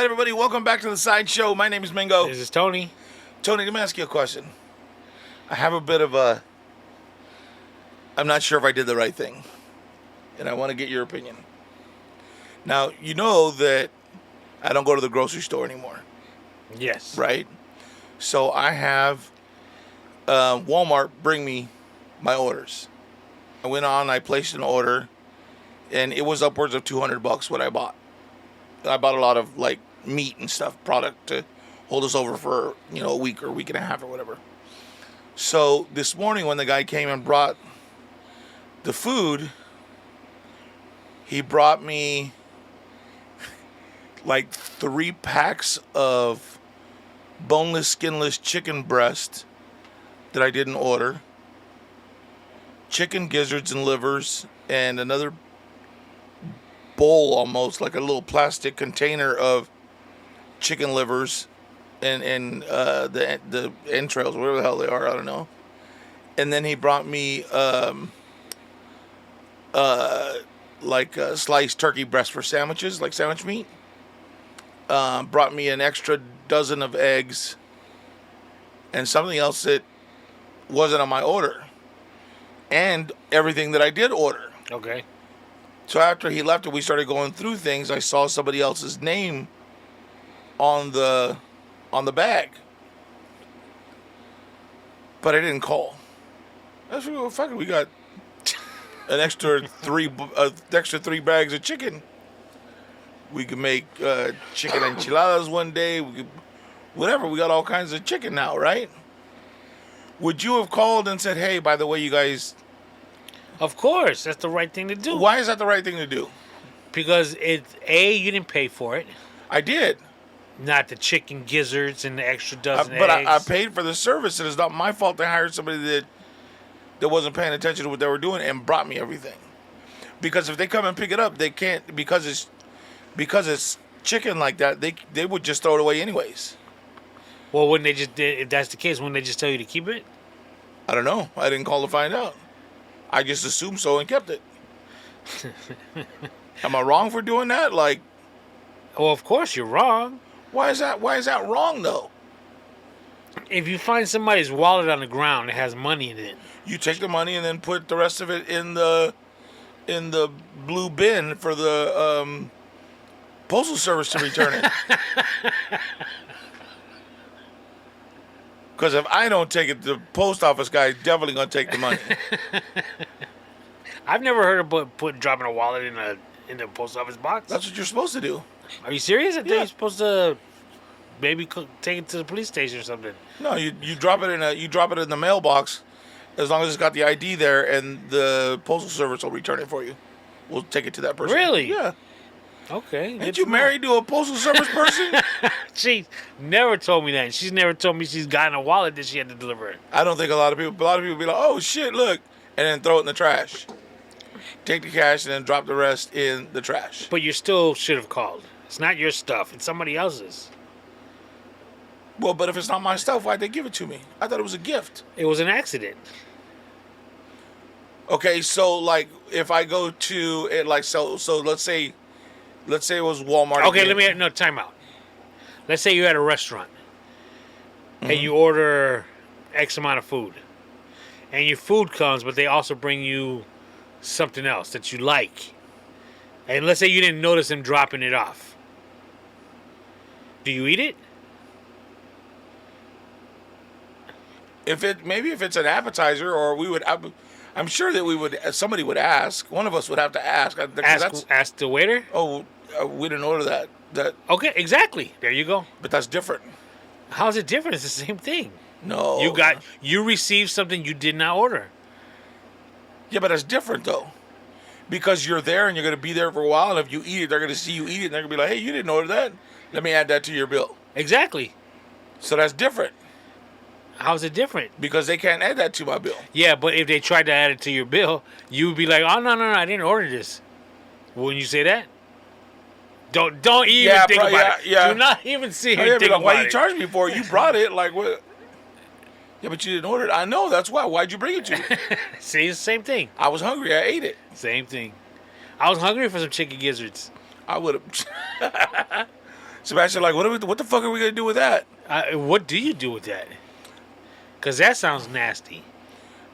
right, everybody, welcome back to the Sideshow. My name is Mingo. This is Tony. Tony, let me ask you a question. I have a bit of I'm not sure if I did the right thing, and I want to get your opinion. Now, you know that I don't go to the grocery store anymore, Yes. right? So I have Walmart bring me my orders. I went on, I placed an order, and it was upwards of $200 what I bought. I bought a lot of like meat and stuff, product to hold us over for a week or a week and a half or whatever. So this morning when the guy came and brought the food, he brought me like 3 packs of boneless, skinless chicken breast that I didn't order, chicken gizzards and livers, and another bowl, almost like a little plastic container of chicken livers and the entrails, whatever the hell they are, I don't know. And then he brought me like a sliced turkey breast for sandwiches, like sandwich meat. Brought me an extra dozen of eggs and something else that wasn't on my order, and everything that I did order. Okay. So after he left and we started going through things, I saw somebody else's name on the bag, but I didn't call. I said, well, fuck it, we got an extra three bags of chicken. We could make chicken enchiladas one day. We could, whatever. We got all kinds of chicken now, right? Would you have called and said, "Hey, by the way, you guys"? Of course, that's the right thing to do. Why is that the right thing to do? Because you didn't pay for it. I did. Not the chicken gizzards and the extra dozen But eggs. I paid for the service, and it's not my fault they hired somebody that wasn't paying attention to what they were doing and brought me everything. Because if they come and pick it up, they can't, because it's chicken like that. They would just throw it away anyways. Well, wouldn't they just? If that's the case, wouldn't they just tell you to keep it? I don't know. I didn't call to find out. I just assumed so and kept it. Am I wrong for doing that? Like, Well, of course you're wrong. why is that wrong though? If you find somebody's wallet on the ground that has money in it, You take the money and then put the rest of it in the blue bin for the postal service to return it. Because if I don't take it, the post office guy is definitely going to take the money. I've never heard of dropping a wallet in the post office box. That's what you're supposed to do. Are you serious? I think Yeah. you're supposed to maybe take it to the police station or something. No, you drop it in the mailbox, as long as it's got the ID there, and the postal service will return it for you. We'll take it to that person. Really? Yeah. Okay. Ain't you married to a postal service person? She never told me that. She's never told me she's gotten a wallet that she had to deliver it. I don't think a lot of people be like, oh shit, look, and then throw it in the trash. Take the cash and then drop the rest in the trash. But you still should have called. It's not your stuff. It's somebody else's. Well, but if it's not my stuff, why'd they give it to me? I thought it was a gift. It was an accident. Okay, so like if I go to it, like so let's say it was Walmart. Okay, again. time out. Let's say you're at a restaurant and you order X amount of food. And your food comes, but they also bring you something else that you like. And let's say you didn't notice them dropping it off. Do you eat it? If it's an appetizer, or I'm sure that somebody would ask. One of us would have to ask. Ask the waiter? Oh, we didn't order that. Okay, exactly. There you go. But that's different. How is it different? It's the same thing. No. You received something you did not order. Yeah, but that's different though. Because you're there and you're going to be there for a while, and if you eat it, they're going to see you eat it, and they're going to be like, hey, you didn't order that. Let me add that to your bill. Exactly. So that's different. How's it different? Because they can't add that to my bill. Yeah, but if they tried to add it to your bill, you would be like, oh, no, I didn't order this. Wouldn't you say that? Don't even think about it. Yeah. Do not even see Oh, yeah, think like, about why it. you charged me for it? You brought it. Like, what? Yeah, but you didn't order it. I know. That's why. Why'd you bring it to me? See, it's the same thing. I was hungry. I ate it. Same thing. I was hungry for some chicken gizzards. I would have. Sebastian, like, what the fuck are we gonna do with that? What do you do with that? Because that sounds nasty.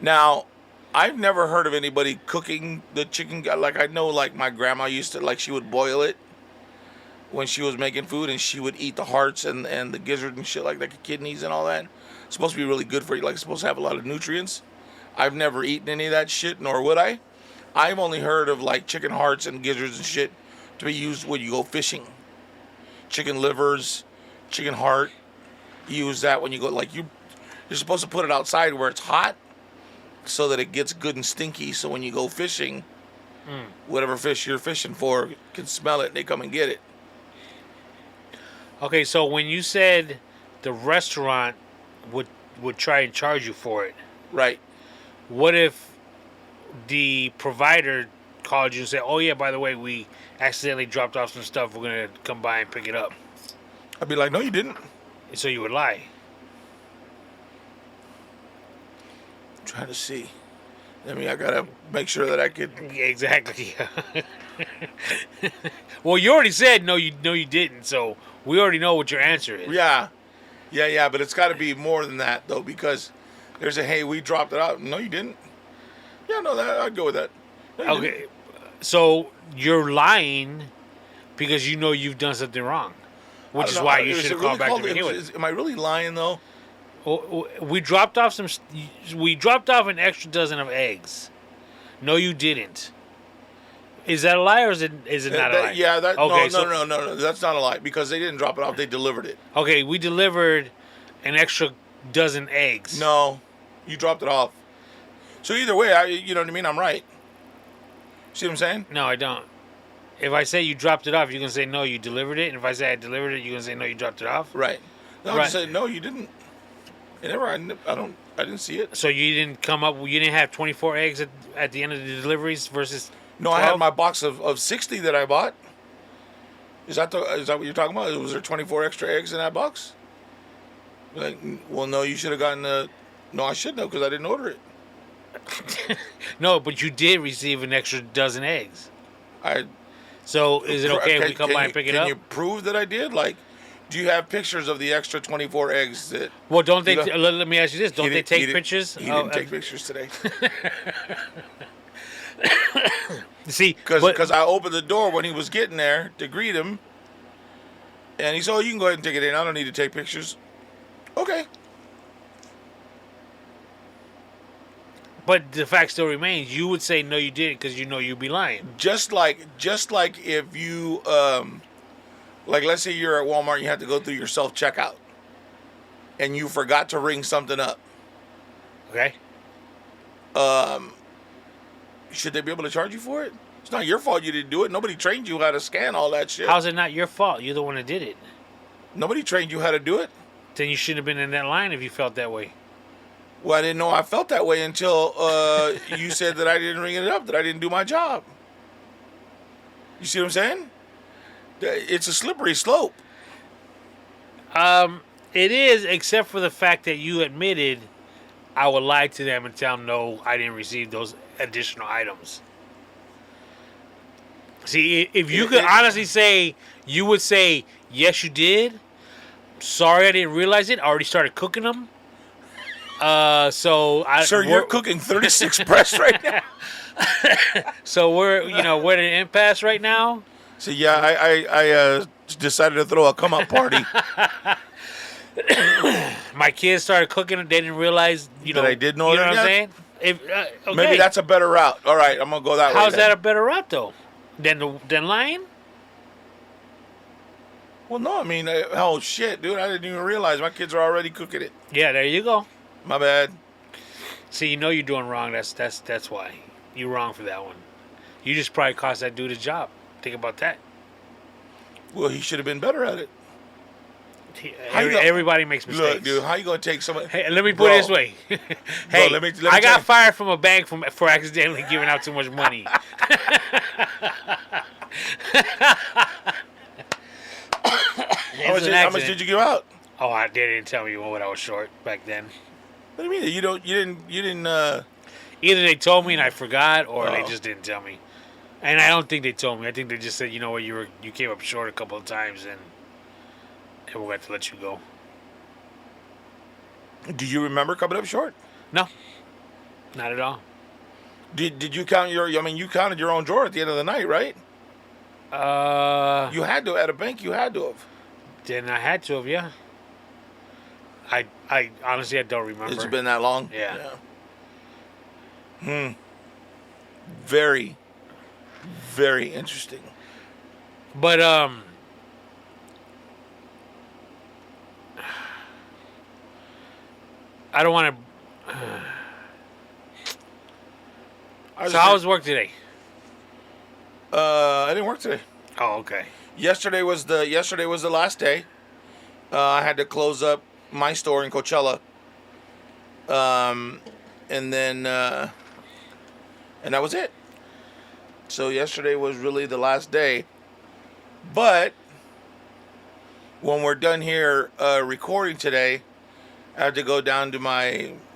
Now, I've never heard of anybody cooking the chicken. Like, I know, like, my grandma used to, like, she would boil it when she was making food, and she would eat the hearts and the gizzard and shit like that, the kidneys and all that. It's supposed to be really good for you. Like, it's supposed to have a lot of nutrients. I've never eaten any of that shit, nor would I. I've only heard of, like, chicken hearts and gizzards and shit to be used when you go fishing. Chicken livers, chicken heart. You use that when you go, like, you're supposed to put it outside where it's hot so that it gets good and stinky. So when you go fishing, whatever fish you're fishing for can smell it and they come and get it. Okay, so when you said the restaurant would try and charge you for it, Right. what if the provider called you and said, "Oh yeah, by the way, we accidentally dropped off some stuff. We're gonna come by and pick it up." I'd be like, no, you didn't. And so you would lie. I'm trying to see. I mean, I gotta make sure that I could. Yeah, exactly. Well, you already said no. You didn't. So we already know what your answer is. Yeah. But it's got to be more than that though, because there's a hey, we dropped it out. No, you didn't. Yeah, no, that I'd go with that. No, you Okay, didn't. so you're lying because you know you've done something wrong, I which don't is know. why you Is should it have really called back called- to begin with. Am I really lying though? We dropped off We dropped off an extra dozen of eggs. No, you didn't. Is that a lie or is it not a lie? Yeah, that Okay, no. That's not a lie because they didn't drop it off. They delivered it. Okay, we delivered an extra dozen eggs. No, you dropped it off. So either way, you know what I mean. I'm right. See what I'm saying? No, I don't. If I say you dropped it off, you're gonna say no, you delivered it. And if I say I delivered it, you're gonna say no, you dropped it off. Right. No, Right. I just said no, you didn't. I didn't see it. So you didn't come up. You didn't have 24 eggs at the end of the deliveries versus. No, 12? I had my box of 60 that I bought. Is that what you're talking about? Was there 24 extra eggs in that box? Like, well, no, you should have gotten the. No, I shouldn't have because I didn't order it. No, but you did receive an extra dozen eggs. I. So is it okay if we come by and pick it up? Can you prove that I did? Like, do you have pictures of the extra 24 eggs that? Well, don't they? You know- Let me ask you this: don't they take pictures? He didn't take pictures today. See, Because I opened the door when he was getting there to greet him, and he said, "Oh, you can go ahead and take it in. I don't need to take pictures." Okay. but the fact still remains. You would say no, you didn't, because you know you'd be lying. Just like if you like let's say you're at Walmart and you have to go through your self checkout and you forgot to ring something up. Okay. Should they be able to charge you for it? It's not your fault you didn't do it. Nobody trained you how to scan all that shit. How's it not your fault? You're the one that did it. Nobody trained you how to do it. Then you shouldn't have been in that line if you felt that way. Well, I didn't know I felt that way until you said that I didn't ring it up, that I didn't do my job. You see what I'm saying? It's a slippery slope. It is, except for the fact that you admitted I would lie to them and tell them no, I didn't receive those additional items. See, if you could honestly say, you would say, yes, you did. Sorry, I didn't realize it. I already started cooking them. Sir, you're cooking 36 breasts right now. So we're at an impasse right now. So yeah, I decided to throw a come up party. My kids started cooking it. They didn't realize, That I didn't order You know what I'm yet? saying? Okay. Maybe that's a better route. All right, I'm gonna go that way. How's then. that a better route though? Than lying? Well, no, I mean, oh shit, dude, I didn't even realize my kids are already cooking it. Yeah, there you go. My bad. See, you know you're doing wrong. That's why you're wrong for that one. You just probably cost that dude his job. Think about that. Well, he should have been better at it. you gonna- Everybody makes mistakes. Look, dude, how you gonna take somebody? Hey, let me put it this way. Hey, let me I got tell fired from a bank for accidentally giving out too much money. How much did you give out? Oh, they didn't tell me what I was short back then. What do you mean? You didn't. Either they told me and I forgot, or they Oh. just didn't tell me. And I don't think they told me. I think they just said, you know what, you came up short a couple of times, and and we'll have to let you go. Do you remember coming up short? No, not at all. Did you count your? I mean, you counted your own drawer at the end of the night, right? You had to at a bank. You had to have. Then I had to have, yeah. I honestly I don't remember. It's been that long. Yeah. Very, very interesting. But I don't want to. So how was work today? I didn't work today. Oh, okay. Yesterday was the last day. I had to close up my store in Coachella. And then and that was it. So yesterday was really the last day. But when we're done here recording today, I had to go down to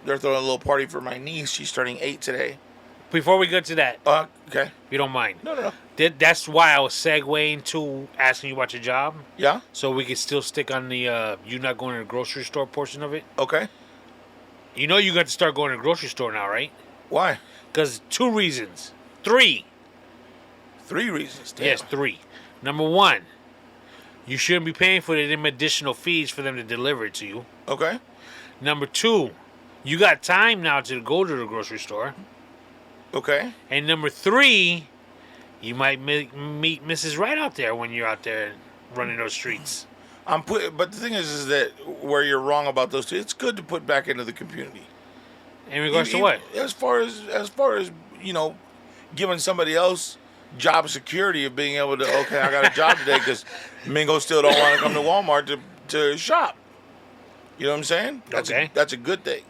they're throwing a little party for my niece. She's turning 8 today. Before we get to that, Okay. if you don't mind. No. That's why I was segueing to asking you about your job. Yeah? So we could still stick on the you not going to the grocery store portion of it. Okay. You know you got to start going to the grocery store now, right? Why? Because 2 reasons. 3. 3 reasons. Damn. Yes, 3. Number 1, you shouldn't be paying for them additional fees for them to deliver it to you. Okay. Number 2, you got time now to go to the grocery store. Okay. And number 3, you might meet Mrs. Right out there when you're out there running those streets. But the thing is that where you're wrong about those two, it's good to put back into the community. In regards to what? As far as giving somebody else job security of being able to, okay, I got a job today because Mingo still don't want to come to Walmart to shop. You know what I'm saying? That's a good thing.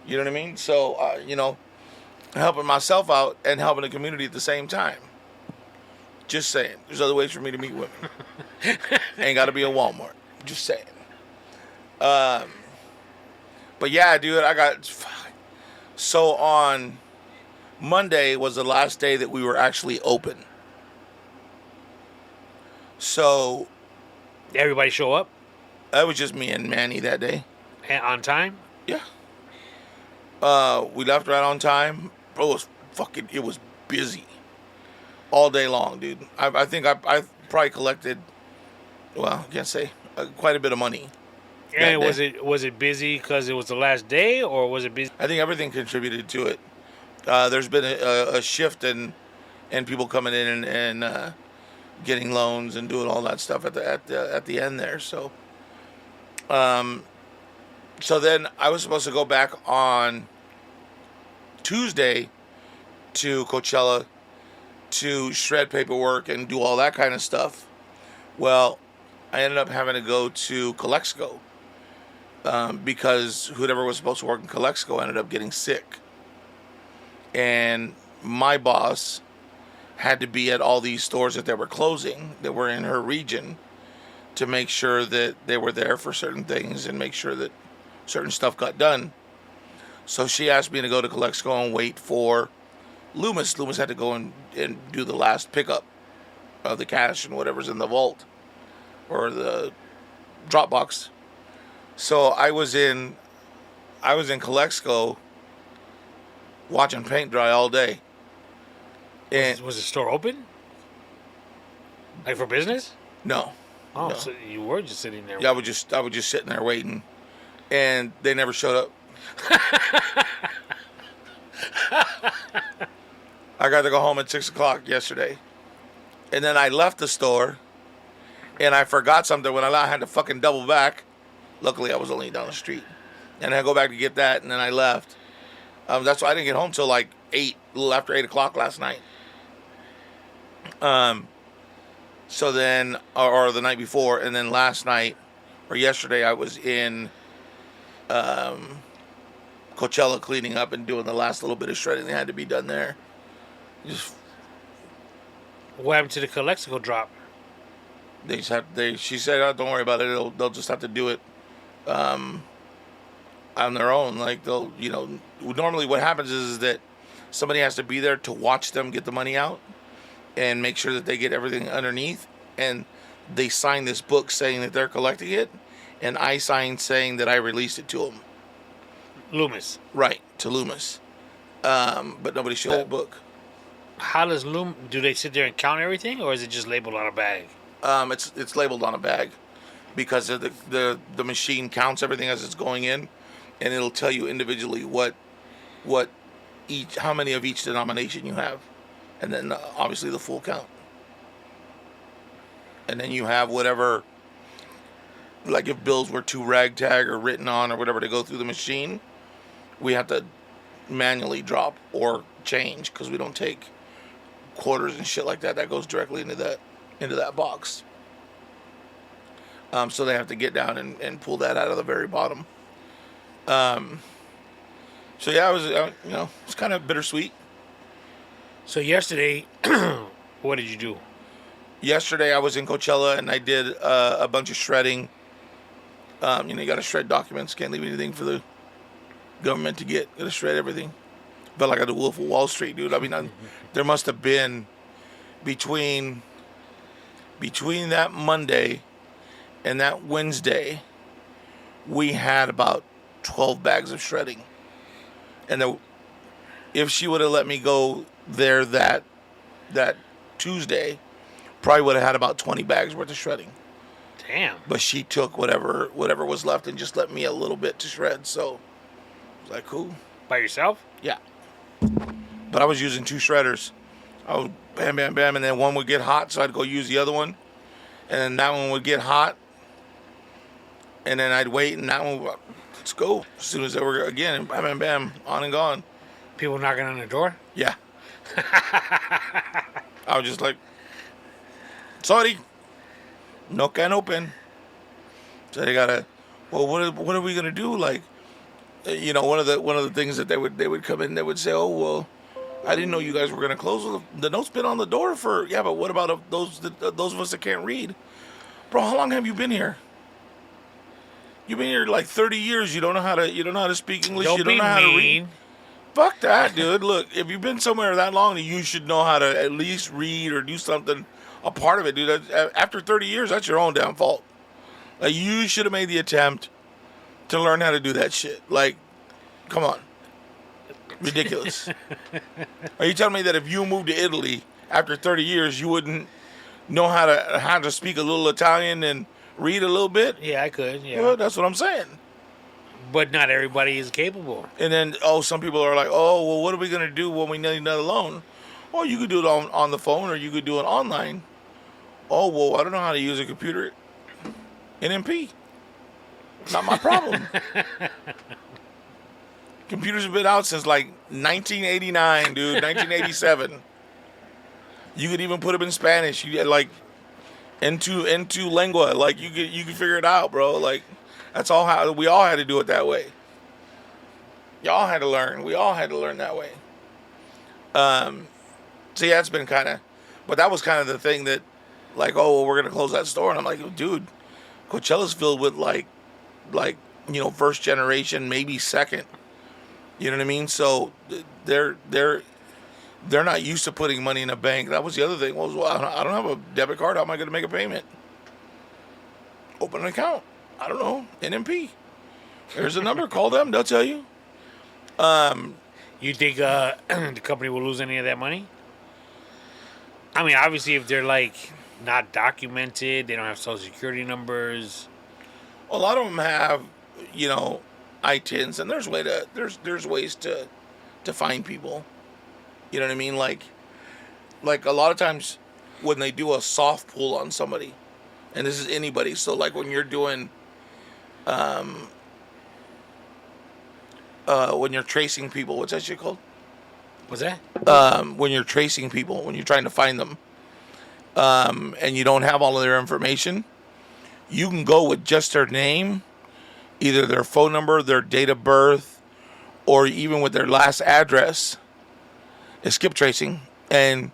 You know what I mean? So, helping myself out and helping the community at the same time. Just saying. There's other ways for me to meet women. Ain't got to be a Walmart. Just saying. But yeah, dude, so on Monday was the last day that we were actually open. So Everybody show up? That was just me and Manny that day. And on time? Yeah. We left right on time. Bro, it was busy. All day long, dude. I think I probably collected, well, I can't say, quite a bit of money. And was it busy because it was the last day, or was it busy? I think everything contributed to it. There's been a shift in people coming in and getting loans and doing all that stuff at the end there. So, so then I was supposed to go back on Tuesday to Coachella to shred paperwork and do all that kind of stuff. Well, I ended up having to go to Calexico because whoever was supposed to work in Calexico ended up getting sick. And my boss had to be at all these stores that they were closing that were in her region to make sure that they were there for certain things and make sure that certain stuff got done. So she asked me to go to Calexico and wait for Loomis. Loomis had to go and do the last pickup of the cash and whatever's in the vault or the drop box. So I was in Calexico watching paint dry all day. And was the store open? Like for business? No. Oh, no. so you were just sitting there. Yeah, I was just sitting there waiting, and they never showed up. I got to go home at 6:00 yesterday, and then I left the store, and I forgot something when I had to fucking double back. Luckily, I was only down the street, and I go back to get that, and then I left. That's why I didn't get home till like 8, a little after 8:00 last night. So then, or the night before, and then last night, or yesterday, I was in Coachella cleaning up and doing the last little bit of shredding that had to be done there. What happened to the Calexico drop? She said, oh, don't worry about it. They'll just have to do it on their own. Like normally what happens is that somebody has to be there to watch them get the money out and make sure that they get everything underneath. And they sign this book saying that they're collecting it, and I signed saying that I released it to them. Loomis. Right, to Loomis. But nobody showed that book. How does do they sit there and count everything, or is it just labeled on a bag? It's labeled on a bag because of the machine counts everything as it's going in, and it'll tell you individually how many of each denomination you have, and then obviously the full count. And then you have whatever, like if bills were too ragtag or written on or whatever to go through the machine, we have to manually drop or change because we don't take quarters and shit like that. That goes directly into that box. So they have to get down and pull that out of the very bottom. So yeah, it was it's kind of bittersweet. So yesterday, what did you do? Yesterday I was in Coachella and I did a bunch of shredding. You got to shred documents. Can't leave anything for the government to get. Got to shred everything. Felt like the Wolf of Wall Street, dude. I mean, there must have been between that Monday and that Wednesday, we had about 12 bags of shredding. And if she would have let me go there that Tuesday, probably would have had about 20 bags worth of shredding. Damn. But she took whatever was left and just let me a little bit to shred. So I was like, cool. By yourself? Yeah. But I was using 2 shredders. I would bam, bam, bam, and then one would get hot, so I'd go use the other one. And then that one would get hot. And then I'd wait, and that one would, let's go. As soon as they were, again, bam, bam, bam, on and gone. People knocking on the door? Yeah. I was just like, sorry, no can open. So they gotta, well, what are we gonna do? Like, one of the things that they would come in, they would say, oh, well, I didn't know you guys were gonna close. The note's been on the door for, yeah, but what about those of us that can't read? Bro, how long have you been here? You've been here like 30 years. You don't know how to speak English. Don't You don't be know how to read. mean. Fuck that, dude. Look, if you've been somewhere that long, then you should know how to at least read or do something, a part of it, dude. After 30 years, that's your own damn fault. Like, you should have made the attempt to learn how to do that shit. Like, come on. Ridiculous. Are you telling me that if you moved to Italy after 30 years, you wouldn't know how to speak a little Italian and read a little bit? Yeah, I could. Yeah. Well, that's what I'm saying. But not everybody is capable. And then, some people are like, oh, well, what are we going to do when we need another loan? Oh, you could do it on the phone or you could do it online. Oh, well, I don't know how to use a computer. NMP. Not my problem. Computers have been out since like 1989, dude, 1987. You could even put them in Spanish. You get like into lengua. Like you could figure it out, bro. Like that's all how we all had to do it that way. Y'all had to learn. We all had to learn that way. So yeah, it's been kind of, but that was kind of the thing that, like, oh, well, we're gonna close that store, and I'm like, dude, Coachella's filled with like first generation, maybe second. You know what I mean? So they're not used to putting money in a bank. That was the other thing. Well, I don't have a debit card. How am I going to make a payment? Open an account. I don't know. NMP. There's a number. Call them. They'll tell you. You think the company will lose any of that money? I mean, obviously, if they're like not documented, they don't have social security numbers. A lot of them have, ITINs, and there's ways to find people. You know what I mean? Like a lot of times when they do a soft pull on somebody, and this is anybody, so like when you're doing, when you're tracing people, what's that shit called? What's that? When you're tracing people, when you're trying to find them, and you don't have all of their information, you can go with just their name, either their phone number, their date of birth, or even with their last address. It's skip tracing, and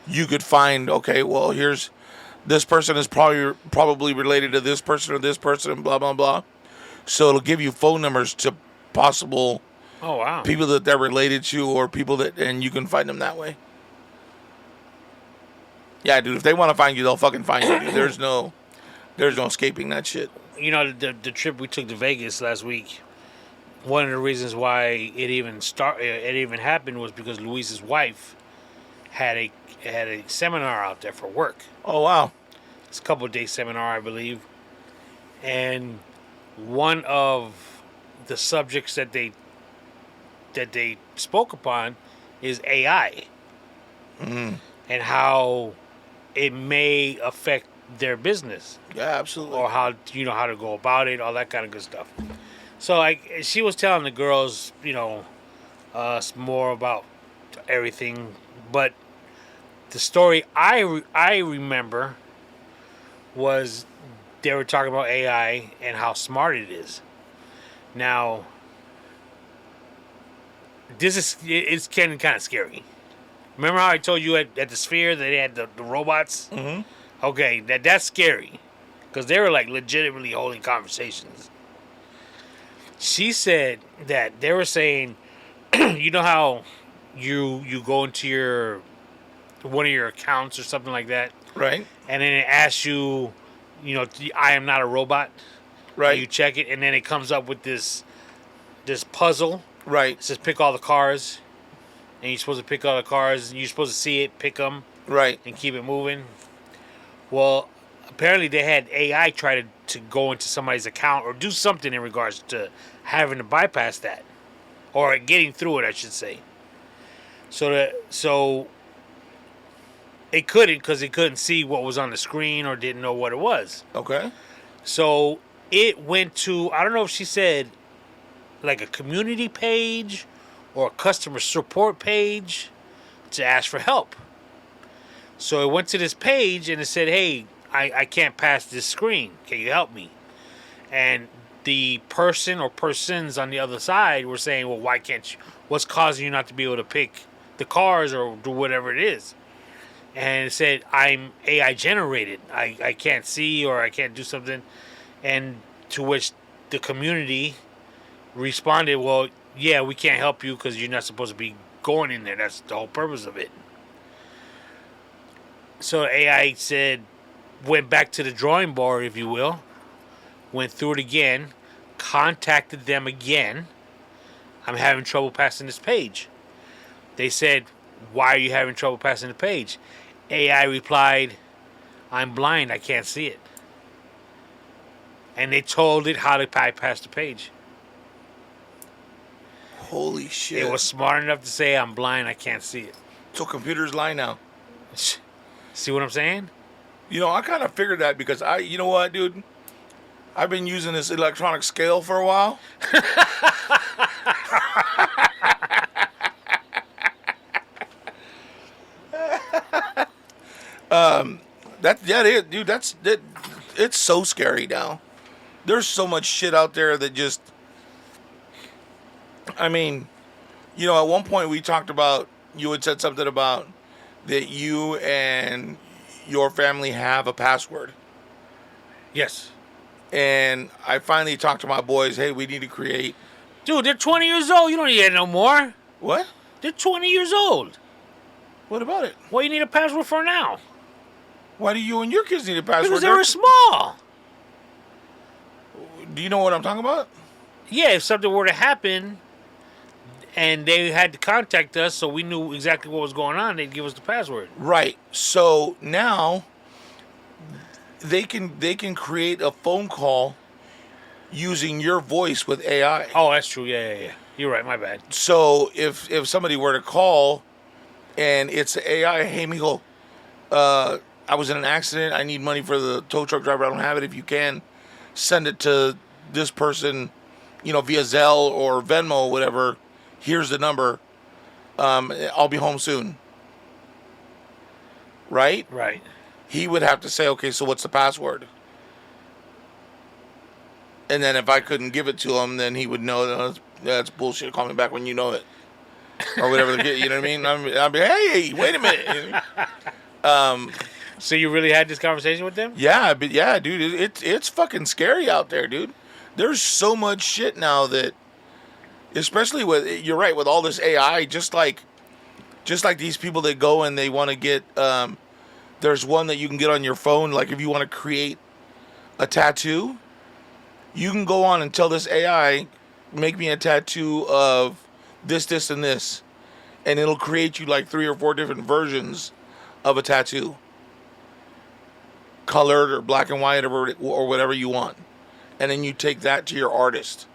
you could find, okay, well, here's this person is probably related to this person or this person, and blah blah blah. So it'll give you phone numbers to possible people that they're related to, or people that, and you can find them that way. Yeah, dude. If they want to find you, they'll fucking find you, dude. There's no escaping that shit. You know, the trip we took to Vegas last week. One of the reasons why it even happened was because Luis's wife had a seminar out there for work. Oh wow. It's a couple-day seminar, I believe, and one of the subjects that they spoke upon is AI and how it may affect their business. Yeah, absolutely. Or how to go about it, all that kind of good stuff. So she was telling the girls, more about everything, but the story I remember was they were talking about AI and how smart it is. Now, it's getting kind of scary. Remember how I told you at the Sphere that they had the robots? Mm-hmm. Okay, that's scary because they were like legitimately holding conversations. She said that they were saying, you know how you go into one of your accounts or something like that, Right. and then it asks you, I am not a robot. Right. And you check it, and then it comes up with this puzzle. Right. It says pick all the cars, and you're supposed to pick all the cars, and you're supposed to see it, pick them, Right. and keep it moving. Well, apparently they had AI try to go into somebody's account or do something in regards to having to bypass that, or getting through it, I should say. So it couldn't because it couldn't see what was on the screen or didn't know what it was. Okay. So it went to, I don't know if she said like a community page or a customer support page to ask for help. So it went to this page and it said, hey, I can't pass this screen. Can you help me? And the person or persons on the other side were saying, well, why can't you? What's causing you not to be able to pick the cars or do whatever it is? And it said, I'm AI generated. I can't see or I can't do something. And to which the community responded, well, yeah, we can't help you because you're not supposed to be going in there. That's the whole purpose of it. So AI went back to the drawing board, if you will, went through it again, contacted them again. I'm having trouble passing this page. They said, why are you having trouble passing the page? AI replied, I'm blind, I can't see it. And they told it how to bypass the page. Holy shit. It was smart enough to say, I'm blind, I can't see it. So computers lie now. See what I'm saying? I kind of figured that because you know what, dude? I've been using this electronic scale for a while. It's so scary now. There's so much shit out there that just, at one point we talked about, you had said something about that you and your family have a password. Yes. And I finally talked to my boys, hey, we need to create. Dude, they're 20 years old. You don't need it no more. What? They're 20 years old. What about it? What do you need a password for now? Why do you and your kids need a password? Because they were small. Do you know what I'm talking about? Yeah, if something were to happen and they had to contact us so we knew exactly what was going on, they'd give us the password. Right. So now they can create a phone call using your voice with AI. Oh, that's true. Yeah. You're right. My bad. So if somebody were to call and it's AI, hey, mijo, I was in an accident. I need money for the tow truck driver. I don't have it. If you can, send it to this person, via Zelle or Venmo, whatever. Here's the number. I'll be home soon. Right? Right. He would have to say, okay, so what's the password? And then if I couldn't give it to him, then he would know that's bullshit. Call me back when you know it. Or whatever. You know what I mean? I'd be, hey, wait a minute. So you really had this conversation with them? Yeah, but yeah, dude, it's fucking scary out there, dude. There's so much shit now that, especially you're right, with all this AI, just like these people that go and they want to get There's one that you can get on your phone. Like if you want to create a tattoo, you can go on and tell this AI, make me a tattoo of this, this, and this. And it'll create you like 3 or 4 different versions of a tattoo. Colored or black and white or whatever you want. And then you take that to your artist.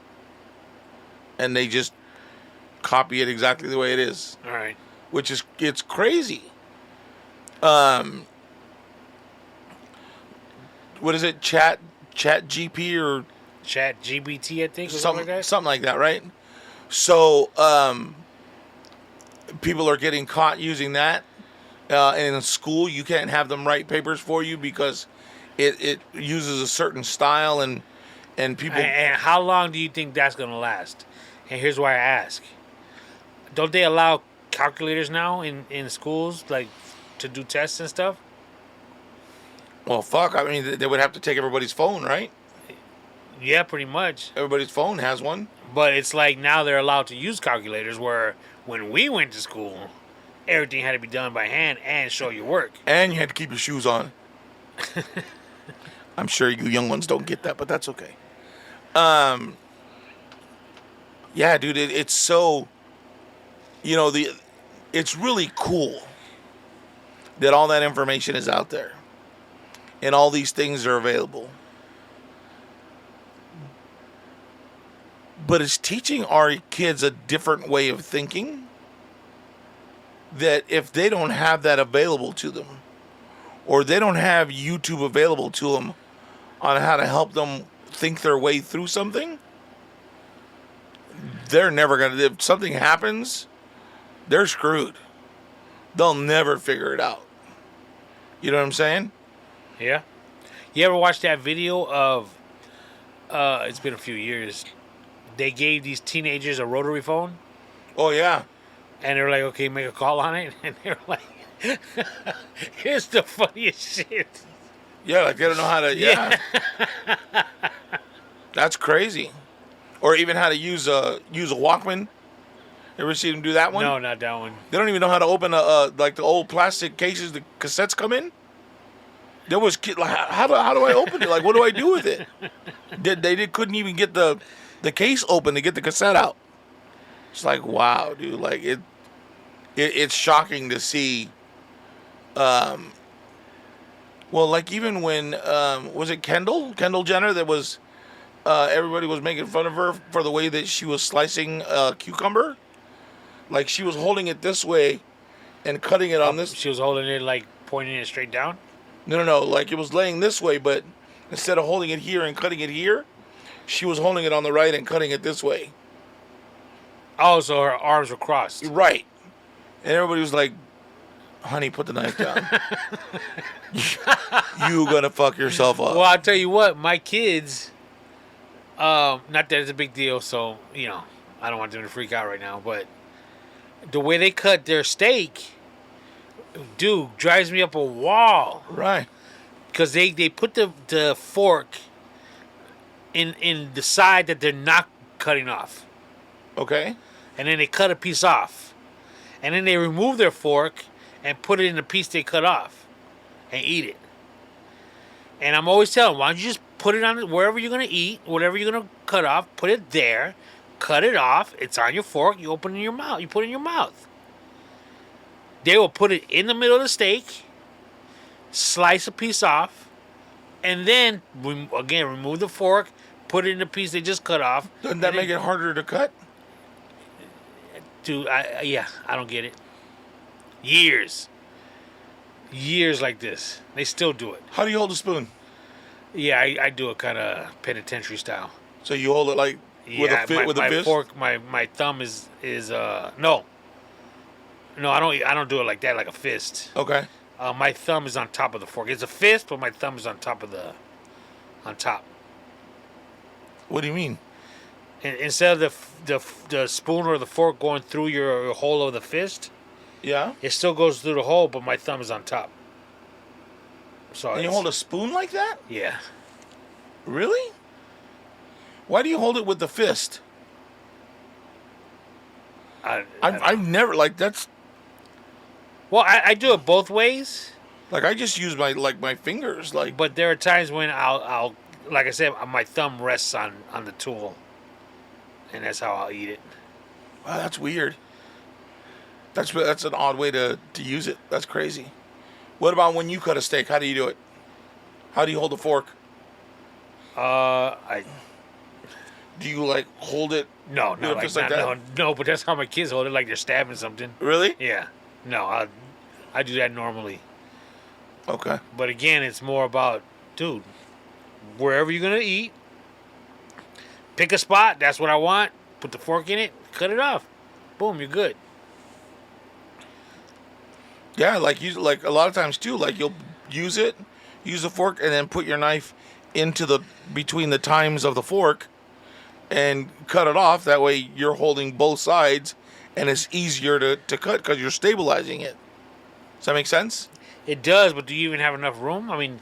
And they just copy it exactly the way it is. All right. Which is, it's crazy. What is it? Chat GP or Chat GBT, I think, or something like that. Something like that, right? So people are getting caught using that. And in school, you can't have them write papers for you because it uses a certain style and people. And how long do you think that's going to last? And here's why I ask: don't they allow calculators now in schools, like to do tests and stuff? Well, fuck. I mean, they would have to take everybody's phone, right? Yeah, pretty much. Everybody's phone has one. But it's like now they're allowed to use calculators, where when we went to school, everything had to be done by hand and show your work. And you had to keep your shoes on. I'm sure you young ones don't get that, but that's okay. Yeah, dude, it's so, it's really cool that all that information is out there and all these things are available. But it's teaching our kids a different way of thinking that if they don't have that available to them, or they don't have YouTube available to them on how to help them think their way through something, they're never going to, if something happens, they're screwed. They'll never figure it out. You know what I'm saying? Yeah. You ever watch that video of, it's been a few years, they gave these teenagers a rotary phone? Oh, yeah. And they're like, okay, make a call on it. And they're like, here's the funniest shit. Yeah, like they don't know how to, yeah. That's crazy. Or even how to use a Walkman. Ever see them do that one? No, not that one. They don't even know how to open like the old plastic cases the cassettes come in. There was like, how do I open it? Like, what do I do with it? They couldn't even get the case open to get the cassette out. It's like, wow, dude. Like it's shocking to see. Well, like even when was it Kendall Jenner that was everybody was making fun of her for the way that she was slicing a cucumber. Like she was holding it this way and cutting it on this. She was holding it like pointing it straight down? No. Like it was laying this way, but instead of holding it here and cutting it here, she was holding it on the right and cutting it this way. Oh, so her arms were crossed. Right. And everybody was like, honey, put the knife down. You gonna fuck yourself up. Well, I'll tell you what, my kids, not that it's a big deal, so, I don't want them to freak out right now, but the way they cut their steak, dude, drives me up a wall. Right. Because they put the fork in the side that they're not cutting off. Okay. And then they cut a piece off. And then they remove their fork and put it in the piece they cut off and eat it. And I'm always telling them, why don't you just put it on wherever you're going to eat, whatever you're going to cut off, put it there, cut it off, it's on your fork, you open it in your mouth, you put it in your mouth. They will put it in the middle of the steak, slice a piece off, and then, again, remove the fork, put it in the piece they just cut off. Doesn't that make it harder to cut? Dude, I don't get it. Years like this. They still do it. How do you hold a spoon? Yeah, I do it kind of penitentiary style. So you hold it like with a fist? Fork, my thumb is no, I don't do it like that, like a fist. Okay. My thumb is on top of the fork. It's a fist, but my thumb is on top. What do you mean? Instead of the spoon or the fork going through your hole of the fist, yeah, it still goes through the hole, but my thumb is on top. So and you hold a spoon like that? Yeah. Really? Why do you hold it with the fist? I've never, like, that's... Well, I do it both ways. Like I just use my fingers. Like, But there are times when I'll like I said, my thumb rests on the tool, and that's how I'll eat it. wow, that's weird. That's an odd way to use it. That's crazy. What about when you cut a steak? How do you do it? How do you hold the fork? I Do you like hold it? no, Do no, it like just like not, that? no, but that's how my kids hold it, like they're stabbing something. Really? Yeah, no, I do that normally. Okay. But again, it's more about, dude, wherever you're gonna eat, pick a spot. That's what I want. Put the fork in it. Cut it off. Boom, you're good. Yeah, like a lot of times too. Like you'll use the fork, and then put your knife into the between the times of the fork, and cut it off. That way you're holding both sides, and it's easier to cut because you're stabilizing it. Does that make sense? It does, but do you even have enough room? I mean,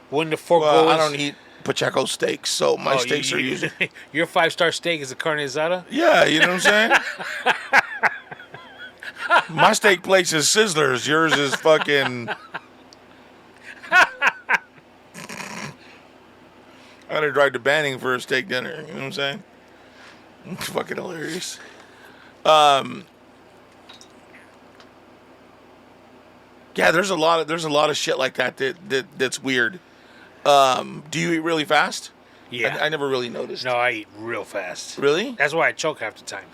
when the fork Well, goes, I don't eat Pacheco steaks, so my steaks are usually. Your 5-star steak is a carne asada. Yeah, you know what I'm saying? My steak place is Sizzlers. Yours is fucking. I gotta drive to Banning for a steak dinner. You know what I'm saying? It's fucking hilarious. Yeah, there's a lot of shit like that's weird. Do you eat really fast? Yeah. I never really noticed. No, I eat real fast. Really? That's why I choke half the time.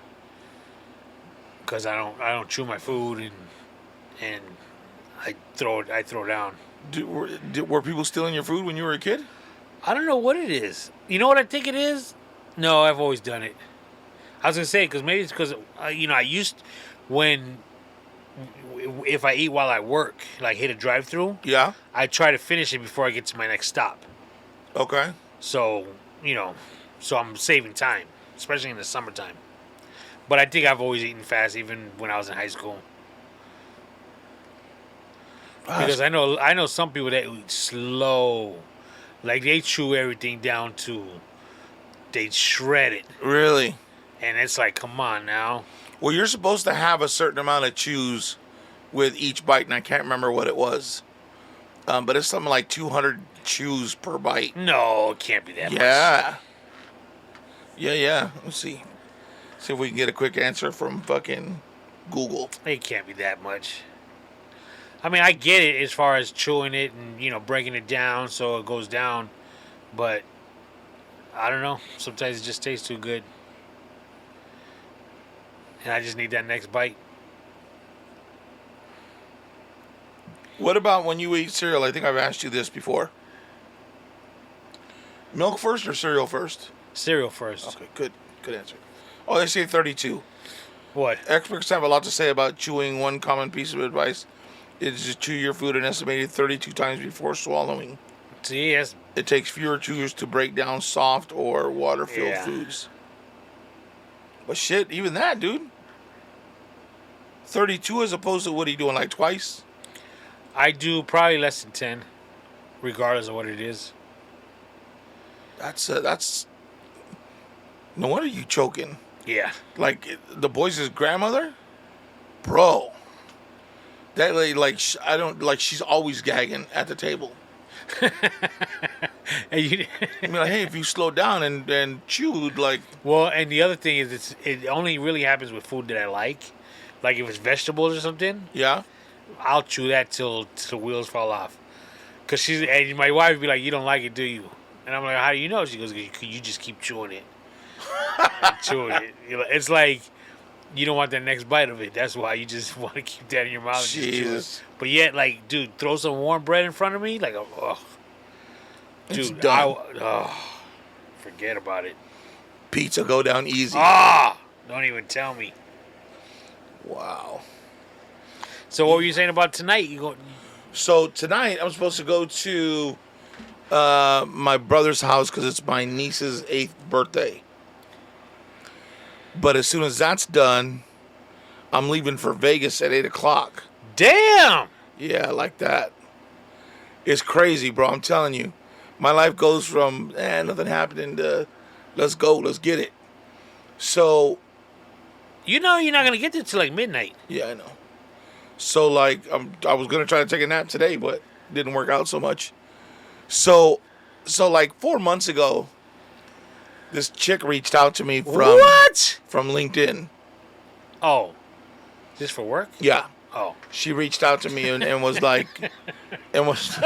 Because I don't chew my food and I throw down. Were people stealing your food when you were a kid? I don't know what it is. You know what I think it is? No, I've always done it. I was gonna say because maybe it's because I used when if I eat while I work, like hit a drive-through, Yeah. I try to finish it before I get to my next stop. Okay. So so I'm saving time, especially in the summertime. But I think I've always eaten fast, even when I was in high school. Because I know some people that eat slow, like they chew everything down to, they shred it, Really? and it's like, come on now. Well, you're supposed to have a certain amount of chews with each bite, and I can't remember what it was. But it's something like 200 chews per bite. No, it can't be that much. Yeah. Yeah. Let's see. See if we can get a quick answer from fucking Google. It can't be that much. I mean, I get it as far as chewing it and breaking it down so it goes down, but I don't know. Sometimes it just tastes too good, and I just need that next bite. What about when you eat cereal? I think I've asked you this before. Milk first or cereal first? Cereal first. Okay, good answer. Oh, they say 32. What? Experts have a lot to say about chewing. One common piece of advice is to chew your food an estimated 32 times before swallowing. See, that's... It takes fewer chews to break down soft or water-filled Yeah. foods. But shit, even that, dude. 32 as opposed to what are you doing, like twice? I do probably less than 10, regardless of what it is. That's... No wonder you choking. Yeah. Like, the boys' grandmother? Bro. That lady, like, she's always gagging at the table. And you, I mean, like, hey, if you slow down and chewed, like... well, and the other thing is, it only really happens with food that I like. Like if it's vegetables or something, Yeah? I'll chew that till the wheels fall off. Cause and my wife would be like, "You don't like it, do you?" And I'm like, "How do you know?" She goes, "You just keep chewing it, chewing it. It's like you don't want that next bite of it. That's why you just want to keep that in your mouth." And just chew Jesus. it. But yet, like, dude, throw some warm bread in front of me, like, oh, It's dude, done. forget about it. Pizza go down easy. Don't even tell me. Wow. So what were you saying about tonight? You go? So tonight I'm supposed to go to my brother's house because it's my niece's 8th birthday. But as soon as that's done, I'm leaving for Vegas at 8 o'clock. Damn. Yeah, like that. It's crazy, bro. I'm telling you. My life goes from, nothing happening to, let's go, let's get it. So, You know you're not gonna get there till like midnight. yeah, I know. So like I was gonna try to take a nap today, but didn't work out so much. So like 4 months ago, this chick reached out to me What? from LinkedIn. Oh, just for work? Yeah, Oh, she reached out to me and was like, and was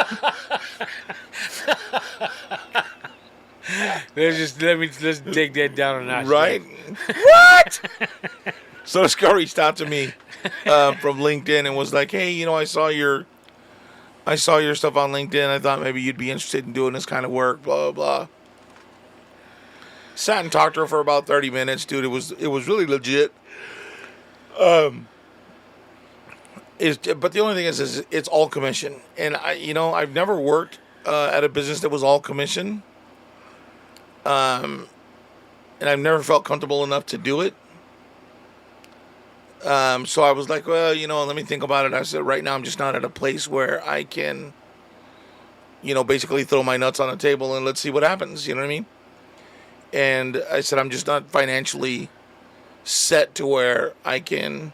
let's take that down a notch. right. What? So this girl reached out to me from LinkedIn and was like, "Hey, I saw your stuff on LinkedIn. I thought maybe you'd be interested in doing this kind of work." Blah blah blah. Sat and talked to her for about 30 minutes, dude. It was really legit. But the only thing is it's all commission, and I've never worked at a business that was all commission, and I've never felt comfortable enough to do it. So I was like, well, let me think about it. I said, right now I'm just not at a place where I can, basically throw my nuts on the table and let's see what happens. You know what I mean? And I said, I'm just not financially set to where I can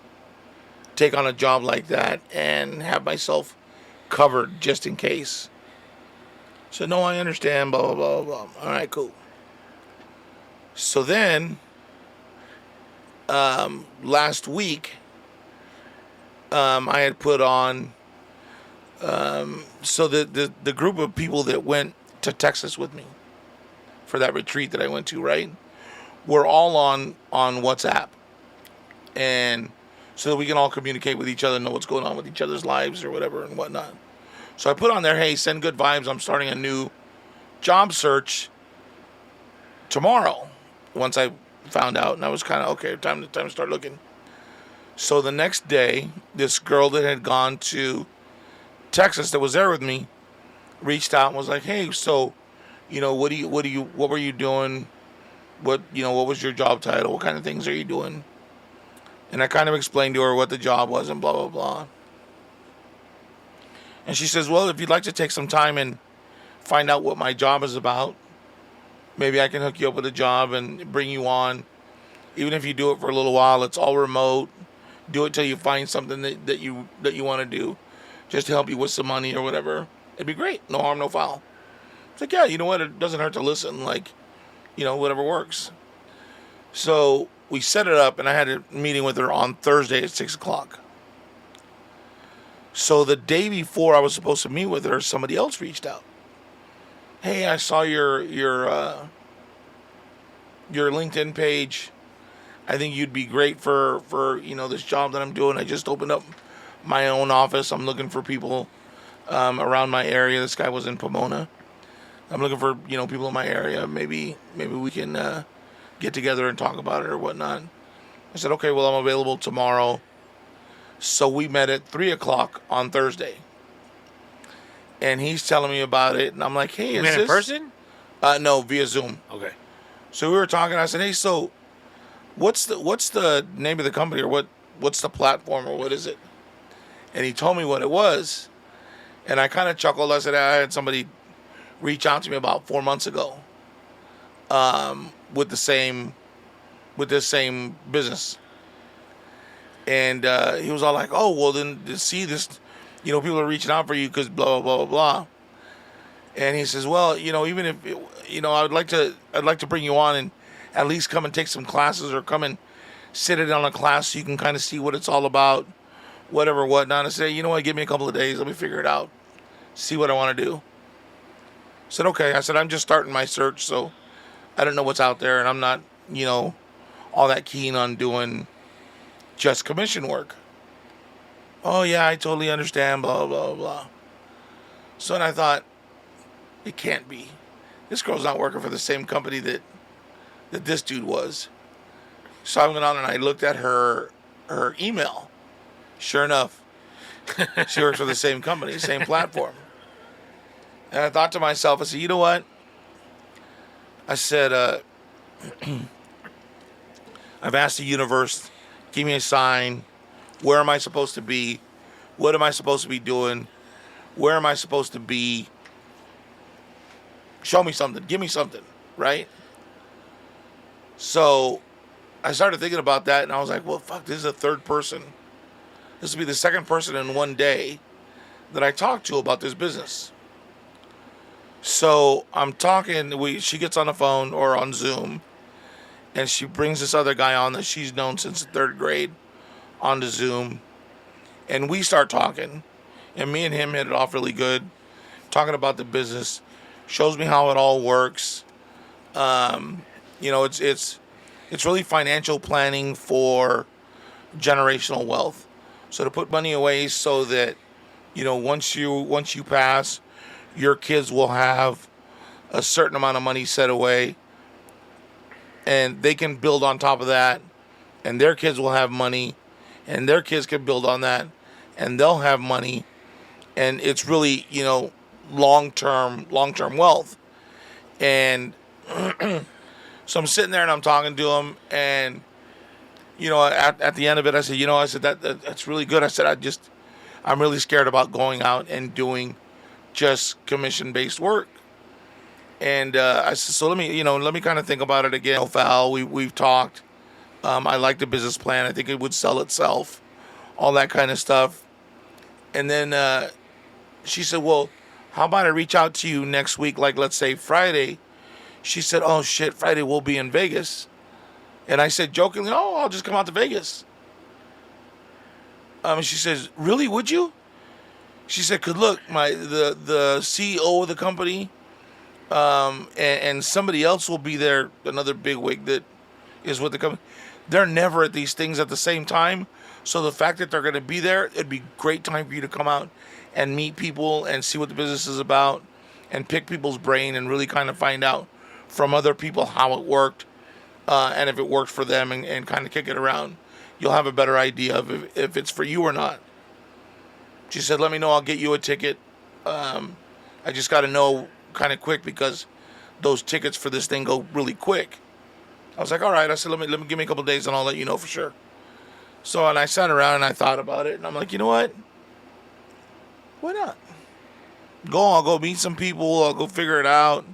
take on a job like that and have myself covered just in case. So no, I understand, blah, blah, blah, blah. All right, cool. So then, last week, I had put on, so the group of people that went to Texas with me for that retreat that I went to, right? We're all on WhatsApp. And so that we can all communicate with each other, know what's going on with each other's lives or whatever and whatnot. So I put on there, hey, send good vibes. I'm starting a new job search tomorrow. Once I found out, and I was kind of, okay, time to start looking. So the next day, this girl that had gone to Texas that was there with me reached out and was like, hey, so, what were you doing? What was your job title? What kind of things are you doing? And I kind of explained to her what the job was and blah, blah, blah. And she says, well, if you'd like to take some time and find out what my job is about, maybe I can hook you up with a job and bring you on. Even if you do it for a little while, it's all remote. Do it till you find something that you want to do, just to help you with some money or whatever. It'd be great. No harm, no foul. It's like, yeah, you know what? It doesn't hurt to listen. Like, whatever works. So we set it up, and I had a meeting with her on Thursday at 6:00. So the day before I was supposed to meet with her, somebody else reached out. Hey, I saw your LinkedIn page. I think you'd be great for this job that I'm doing. I just opened up my own office. I'm looking for people around my area. This guy was in Pomona. I'm looking for people in my area. Maybe we can get together and talk about it or whatnot. I said, okay, well, I'm available tomorrow. So we met at 3:00 on Thursday. And he's telling me about it, and I'm like, hey, you is met this... in person? No, via Zoom. Okay. So we were talking, I said, hey, so what's the name of the company, or what's the platform, or what is it? And he told me what it was, and I kind of chuckled. I said, I had somebody reach out to me about 4 months ago with this same business. And he was all like, oh, well, then see this, people are reaching out for you because blah, blah, blah, blah. And he says, well, even if, I'd like to bring you on and at least come and take some classes, or come and sit in on a class so you can kind of see what it's all about, whatever, whatnot. I said, you know what, give me a couple of days. Let me figure it out, see what I want to do. I said, okay. I said, I'm just starting my search, so I don't know what's out there, and I'm not, all that keen on doing just commission work. Oh, yeah, I totally understand, blah, blah, blah. So then I thought, it can't be. This girl's not working for the same company that this dude was. So I went on and I looked at her email. Sure enough, she works for the same company, same platform. And I thought to myself, I said, you know what? I said, I've asked the universe, give me a sign. Where am I supposed to be? What am I supposed to be doing? Where am I supposed to be? Show me something. Give me something, right? So I started thinking about that, and I was like, well, fuck, this is a third person This will be the second person in one day that I talked to about this business. So I'm talking. She gets on the phone or on Zoom, and she brings this other guy on that she's known since the third grade onto Zoom, and we start talking. And me and him hit it off really good, talking about the business. Shows me how it all works. It's really financial planning for generational wealth. So to put money away so that, once you pass, your kids will have a certain amount of money set away, and they can build on top of that, and their kids will have money, and their kids can build on that, and they'll have money, and it's really, long-term wealth. And so I'm sitting there and I'm talking to him, and at the end of it, I said, that's really good. I said, I'm really scared about going out and doing just commission-based work. And I said, so let me kind of think about it again. Val, we've talked. I like the business plan. I think it would sell itself, all that kind of stuff. And then she said, well, how about I reach out to you next week, like let's say Friday. She said, oh shit, Friday we'll be in Vegas. And I said jokingly, oh, I'll just come out to Vegas. She says, really, would you? She said, cause look, the CEO of the company, and somebody else will be there, another bigwig that is with the company. They're never at these things at the same time. So the fact that they're going to be there, it'd be a great time for you to come out and meet people and see what the business is about and pick people's brain and really kind of find out from other people how it worked, and if it worked for them, and kind of kick it around. You'll have a better idea of if it's for you or not. She said, let me know, I'll get you a ticket. I just got to know kind of quick because those tickets for this thing go really quick. I was like, all right. I said, let me give me a couple of days and I'll let you know for sure. So, and I sat around and I thought about it, and I'm like, you know what? Why not? I'll go meet some people. I'll go figure it out.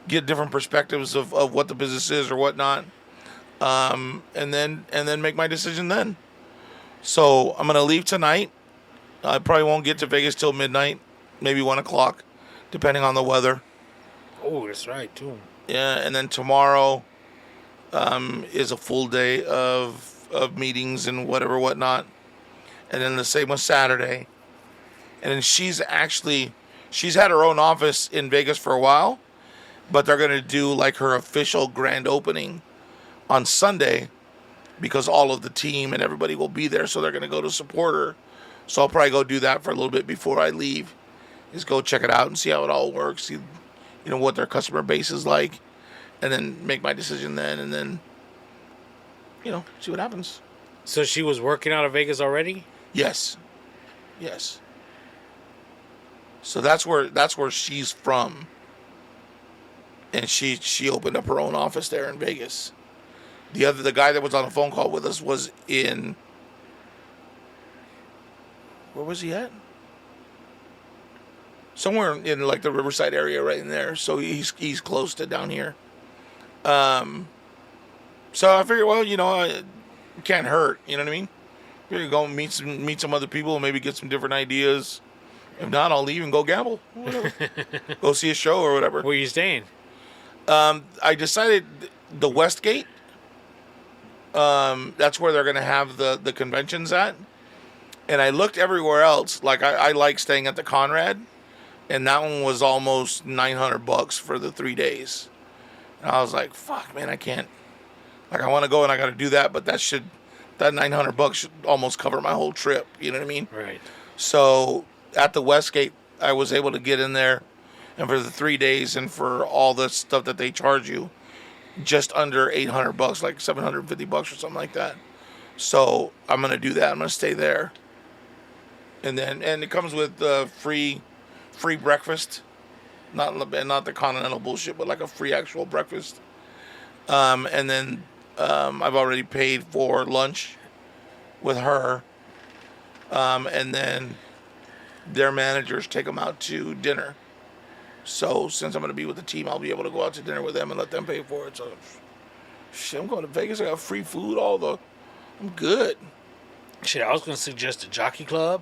Get different perspectives of what the business is or whatnot. And then make my decision then. So I'm going to leave tonight. I probably won't get to Vegas till midnight, maybe 1 o'clock, depending on the weather. Oh, that's right, too. Yeah, and then tomorrow is a full day of meetings and whatnot. And then the same with Saturday. And then she's had her own office in Vegas for a while, but they're going to do like her official grand opening on Sunday because all of the team and everybody will be there. So they're going to go to support her. So I'll probably go do that for a little bit before I leave, is go check it out and see how it all works, see, what their customer base is like, and then make my decision then, and then, see what happens. So she was working out of Vegas already? Yes. So that's where she's from. And she opened up her own office there in Vegas. The guy that was on the phone call with us was in, where was he at? Somewhere in like the Riverside area right in there. So he's close to down here. So I figured, well, it can't hurt. You know what I mean? Figure go meet some other people and maybe get some different ideas. If not, I'll leave and go gamble. Whatever. Go see a show or whatever. Where are you staying? I decided the Westgate. That's where they're going to have the conventions at. And I looked everywhere else. Like I like staying at the Conrad, and that one was almost $900 for the 3 days. And I was like, "Fuck, man, I can't. Like, I want to go and I got to do that, but that $900 should almost cover my whole trip. You know what I mean?" Right. So at the Westgate, I was able to get in there, and for the 3 days and for all the stuff that they charge you, just under $800, like $750 or something like that. So I'm gonna do that. I'm gonna stay there. And it comes with free breakfast, not the continental bullshit, but like a free actual breakfast. And then I've already paid for lunch with her, and then their managers take them out to dinner. So since I'm going to be with the team, I'll be able to go out to dinner with them and let them pay for it. So shit, I'm going to Vegas. I got free food. I'm good. Shit, I was gonna suggest the Jockey Club.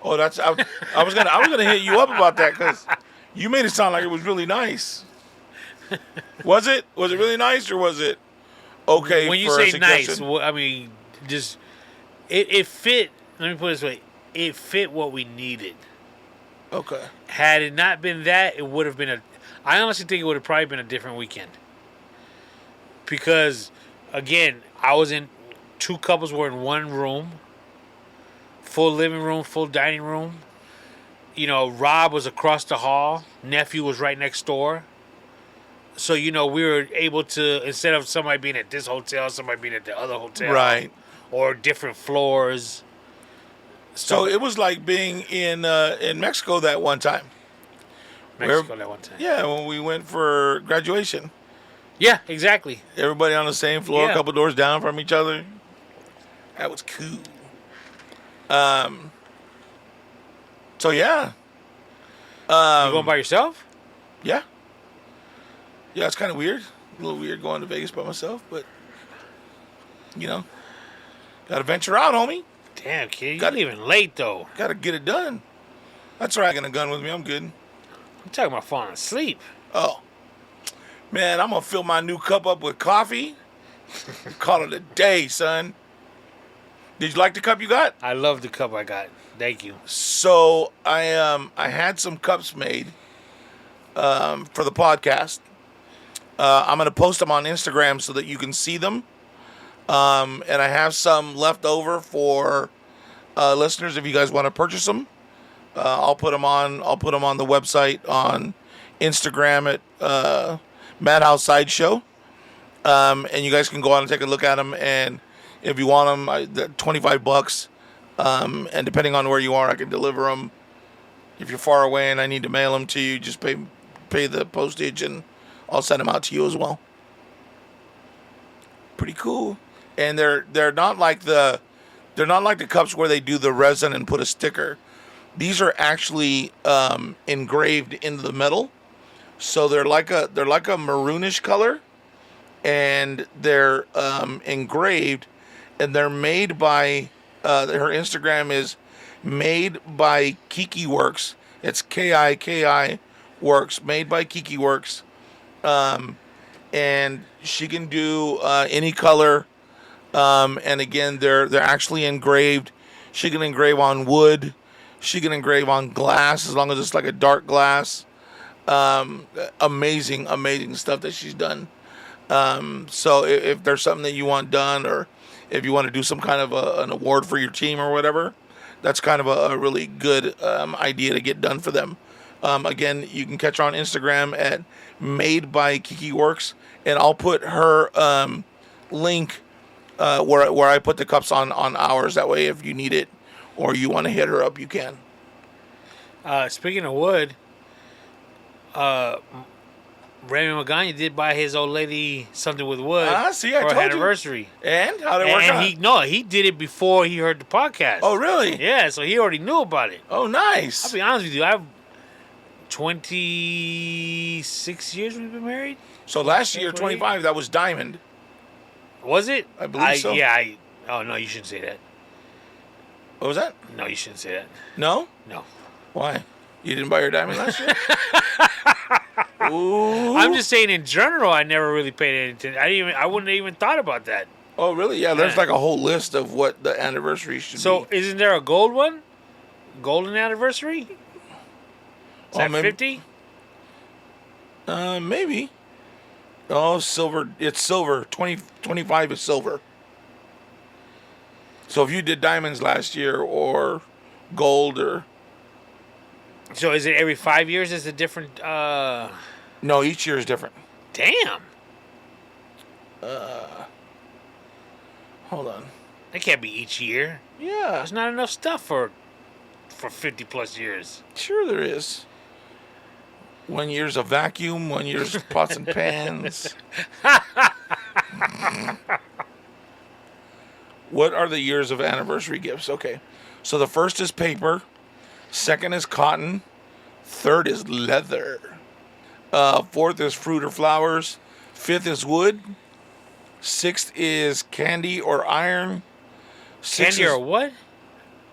Oh, I was gonna hit you up about that because you made it sound like it was really nice. Was it? Was it really nice or was it okay When you for a say nice, suggestion? I mean just it fit. Let me put it this way: it fit what we needed. Okay. Had it not been that, it would have been a. I honestly think it would have probably been a different weekend. Because, again, I was in. Two couples were in one room. Full living room, full dining room. You know, Rob was across the hall. Nephew was right next door. So, you know, we were able to, instead of somebody being at this hotel, somebody being at the other hotel. Right. Or different floors. So it was like being in Mexico that one time. Mexico that one time. Yeah, when we went for graduation. Yeah, exactly. Everybody on the same floor, Yeah. a couple doors down from each other. That was cool. So yeah. You going by yourself? Yeah. Yeah, it's kind of weird. A little weird going to Vegas by myself, but you know, gotta venture out, homie. Damn, kid, you're leaving late though. Gotta get it done. That's right. I got a gun with me. I'm good. I'm talking about falling asleep. Oh, man, I'm gonna fill my new cup up with coffee. Call it a day, son. Did you like the cup you got? I love the cup I got. Thank you. So I had some cups made for the podcast. I'm gonna post them on Instagram so that you can see them. And I have some left over for listeners if you guys want to purchase them. I'll put them on the website on Instagram at Madhouse Sideshow. And you guys can go out and take a look at them. And if you want them, they're $25. And depending on where you are, I can deliver them. If you're far away and I need to mail them to you, just pay the postage and I'll send them out to you as well. Pretty cool. And they're not like the cups where they do the resin and put a sticker. These are actually engraved into the metal. So they're like a maroonish color, and they're engraved, and they're made by her Instagram is made by Kiki Works. It's KIKI Works, made by Kiki Works. And she can do any color. And again, they're actually engraved. She can engrave on wood. She can engrave on glass as long as it's like a dark glass. Amazing stuff that she's done. So if there's something that you want done, or if you want to do some kind of an award for your team or whatever, that's kind of a really good idea to get done for them. Again, you can catch her on Instagram at Made by Kiki Works, and I'll put her link where I put the cups on ours. That way, if you need it or you want to hit her up, you can. Speaking of wood, Raymond Magana did buy his old lady something with wood See, I for told her anniversary. You. And how did it work out? He did it before he heard the podcast. Oh, really? Yeah, so he already knew about it. Oh, nice. I'll be honest with you, I've 26 years we've been married. So last year, 25, that was diamond. Was it? I believe so. Yeah. Oh, no, you shouldn't say that. What was that? No, you shouldn't say that. No? No. Why? You didn't buy your diamond last year? Ooh. I'm just saying in general, I never really paid any attention. I wouldn't have even thought about that. Oh, really? Yeah, there's like a whole list of what the anniversary should be. So, isn't there a gold one? Golden anniversary? Is that 50? Maybe. Oh, silver. It's silver. 25 is silver. So if you did diamonds last year or gold or... So is it every 5 years is a different... No, each year is different. Damn. Hold on. It can't be each year. Yeah. There's not enough stuff for 50 plus years. Sure there is. 1 year's a vacuum, 1 year's pots and pans. What are the years of anniversary gifts? Okay. So the first is paper. Second is cotton. Third is leather. Fourth is fruit or flowers. Fifth is wood. Sixth is candy or iron. Six Candy is or what?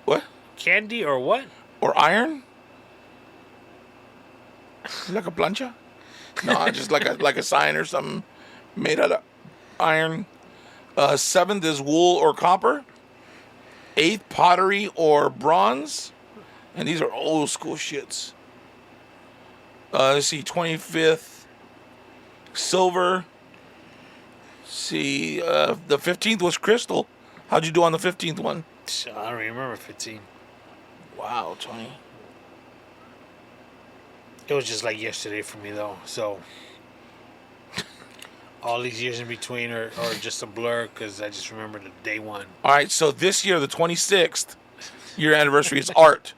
what? Candy or what? Or iron? Like a plancha? No, just like a sign or something made out of iron. Seventh is wool or copper. Eighth, pottery or bronze. And these are old school shits. Let's see, 25th, silver. Let's see, the 15th was crystal. How'd you do on the 15th one? I don't even remember 15. Wow, Tony. It was just like yesterday for me, though. So all these years in between are just a blur because I just remember the day one. All right, so this year, the 26th, your anniversary is art.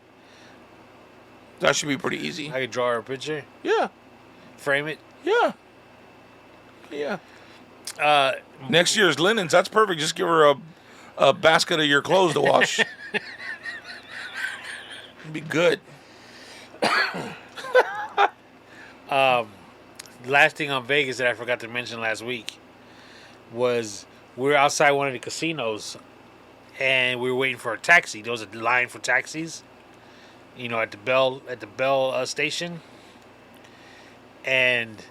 That should be pretty easy. I could draw her a picture, Yeah, frame it. yeah, yeah. Next year's linens. That's perfect. Just give her a basket of your clothes to wash. It'd be good. Last thing on Vegas that I forgot to mention last week was we were outside one of the casinos and we were waiting for a taxi. There was a line for taxis, at the Bell station, and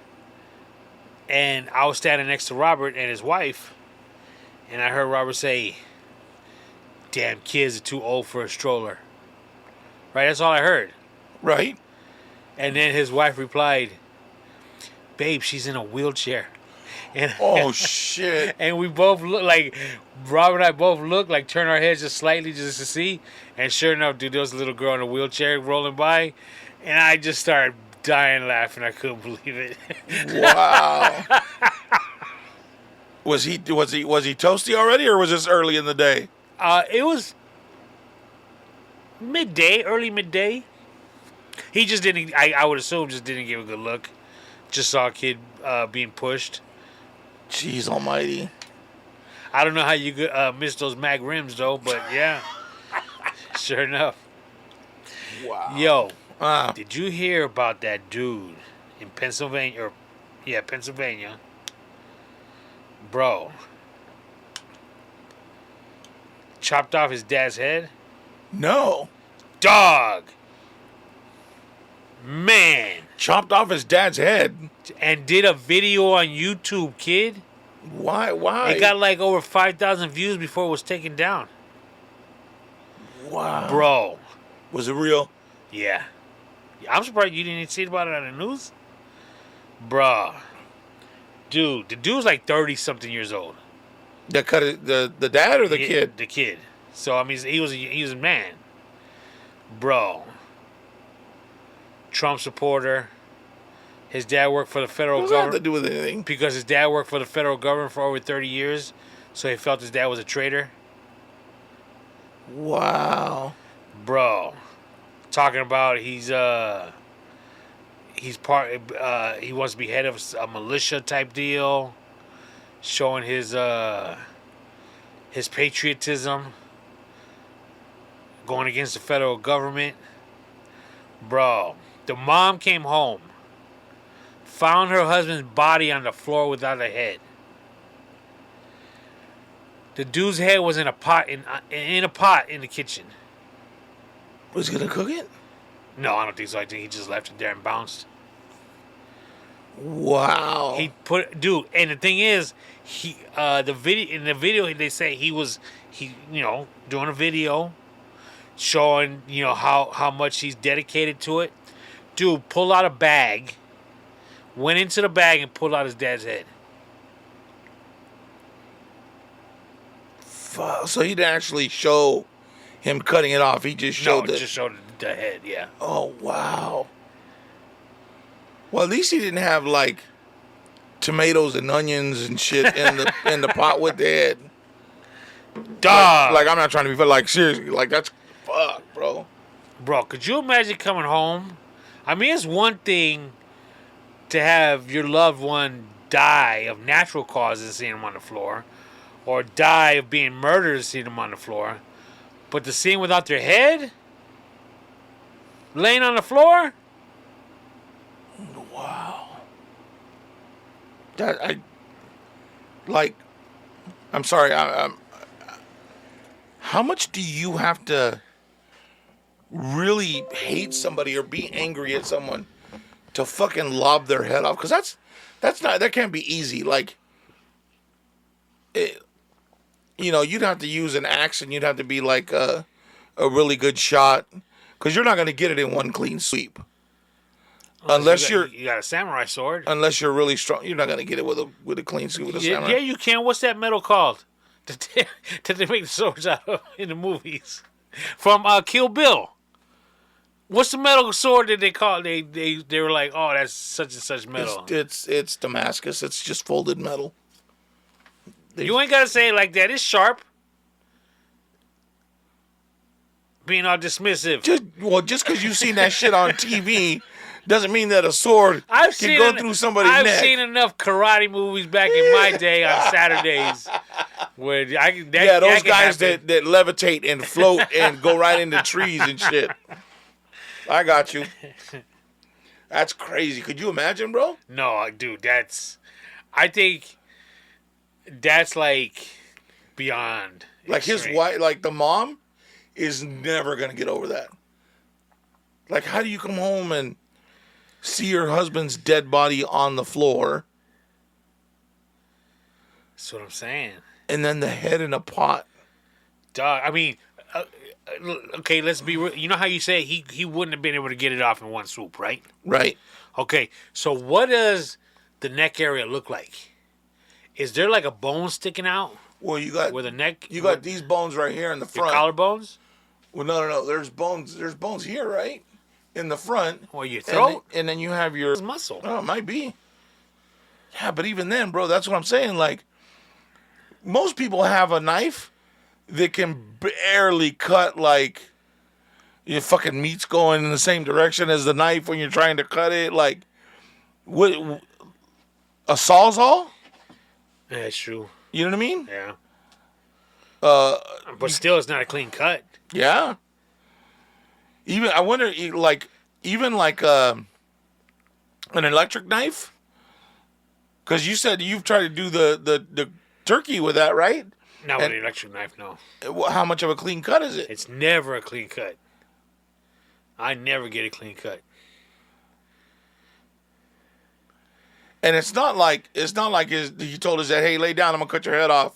I was standing next to Robert and his wife, and I heard Robert say, "Damn kids are too old for a stroller." Right, that's all I heard. Right? And then his wife replied, "Babe, she's in a wheelchair." And Oh, shit. and we both look like Rob and I both looked like turn our heads just slightly just to see. And sure enough, dude, there was a little girl in a wheelchair rolling by, and I just started dying laughing. I couldn't believe it. Wow. Was he toasty already, or was this early in the day? It was early midday. He just didn't. I would assume just didn't give a good look. Just saw a kid being pushed. Jeez Almighty. I don't know how you missed those mag rims though, but yeah, sure enough. Wow. Yo, did you hear about that dude in Pennsylvania? Pennsylvania, bro. Chopped off his dad's head. No. Dog. Man. Chopped off his dad's head. And did a video on YouTube, kid. Why? It got like over 5,000 views before it was taken down. Wow. Bro. Was it real? Yeah. I'm surprised you didn't see about it on the news. Bruh. Dude, the dude's like 30-something years old. That cut it, the dad or the kid? The kid. So, I mean, he was a man. Bro. Trump supporter. His dad worked for the federal What does that have government. to do with anything? Because his dad worked for the federal government for over 30 years. So he felt his dad was a traitor. Wow. Bro. Talking about he wants to be head of a militia type deal. Showing his patriotism. Going against the federal government. Bro. The mom came home. Found her husband's body on the floor without a head. The dude's head was in a pot in the kitchen. Was he gonna cook it? No, I don't think so. I think he just left it there and bounced. Wow. He dude, and the thing is, in the video they say he doing a video showing how much he's dedicated to it. Dude, pulled out a bag, went into the bag and pulled out his dad's head. So he didn't actually show him cutting it off. He just showed just showed the head. Yeah. Oh, wow. Well, at least he didn't have like tomatoes and onions and shit in the pot with the head. Dog. Like I'm not trying to be funny. Like seriously, like that's fuck, bro. Bro, could you imagine coming home? I mean, it's one thing to have your loved one die of natural causes and seeing him on the floor, or die of being murdered and seeing him on the floor, but to see him without their head, laying on the floor. Wow. I'm sorry. how much do you have to really hate somebody or be angry at someone to fucking lob their head off? Because that can't be easy. Like, it, you'd have to use an axe and you'd have to be like a really good shot because you're not going to get it in one clean sweep. Unless you got a samurai sword. Unless you're really strong, you're not going to get it with a clean sweep with a samurai. Yeah, you can. What's that metal called that they make the swords out of in the movies? From Kill Bill. What's the metal sword that they call? They were like, oh, that's such and such metal. It's Damascus. It's just folded metal. You ain't gotta say it like that. It's sharp. Being all dismissive. Just because you've seen that shit on TV doesn't mean that a sword can go through somebody's neck. I've seen enough karate movies back in my day on Saturdays. Where those guys that levitate and float and go right into trees and shit. I got you. That's crazy. Could you imagine, bro? No, dude, I think that's like beyond. Like extreme. His wife, like the mom, is never gonna get over that. Like, how do you come home and see your husband's dead body on the floor? That's what I'm saying. And then the head in a pot. Dog, I mean, okay, let's be real. You know how you say he wouldn't have been able to get it off in one swoop, right? Right. Okay, so what does the neck area look like? Is there like a bone sticking out? Well, you got with a neck. You got these bones right here in the front. Your collarbones? Well, no. There's bones. There's bones here, right, in the front. Well, your throat, and then you have your muscle. Oh, it might be. Yeah, but even then, bro, that's what I'm saying. Like, most people have a knife that can barely cut, like, your fucking meat's going in the same direction as the knife when you're trying to cut it. Like, what? A sawzall? Yeah, that's true. You know what I mean? Yeah. But still, it's not a clean cut. Yeah. Even I wonder, like, an electric knife, because you said you've tried to do the turkey with that, right? Not with an electric knife, no. How much of a clean cut is it? It's never a clean cut. I never get a clean cut. And it's not like you told us that, hey, lay down, I'm gonna cut your head off,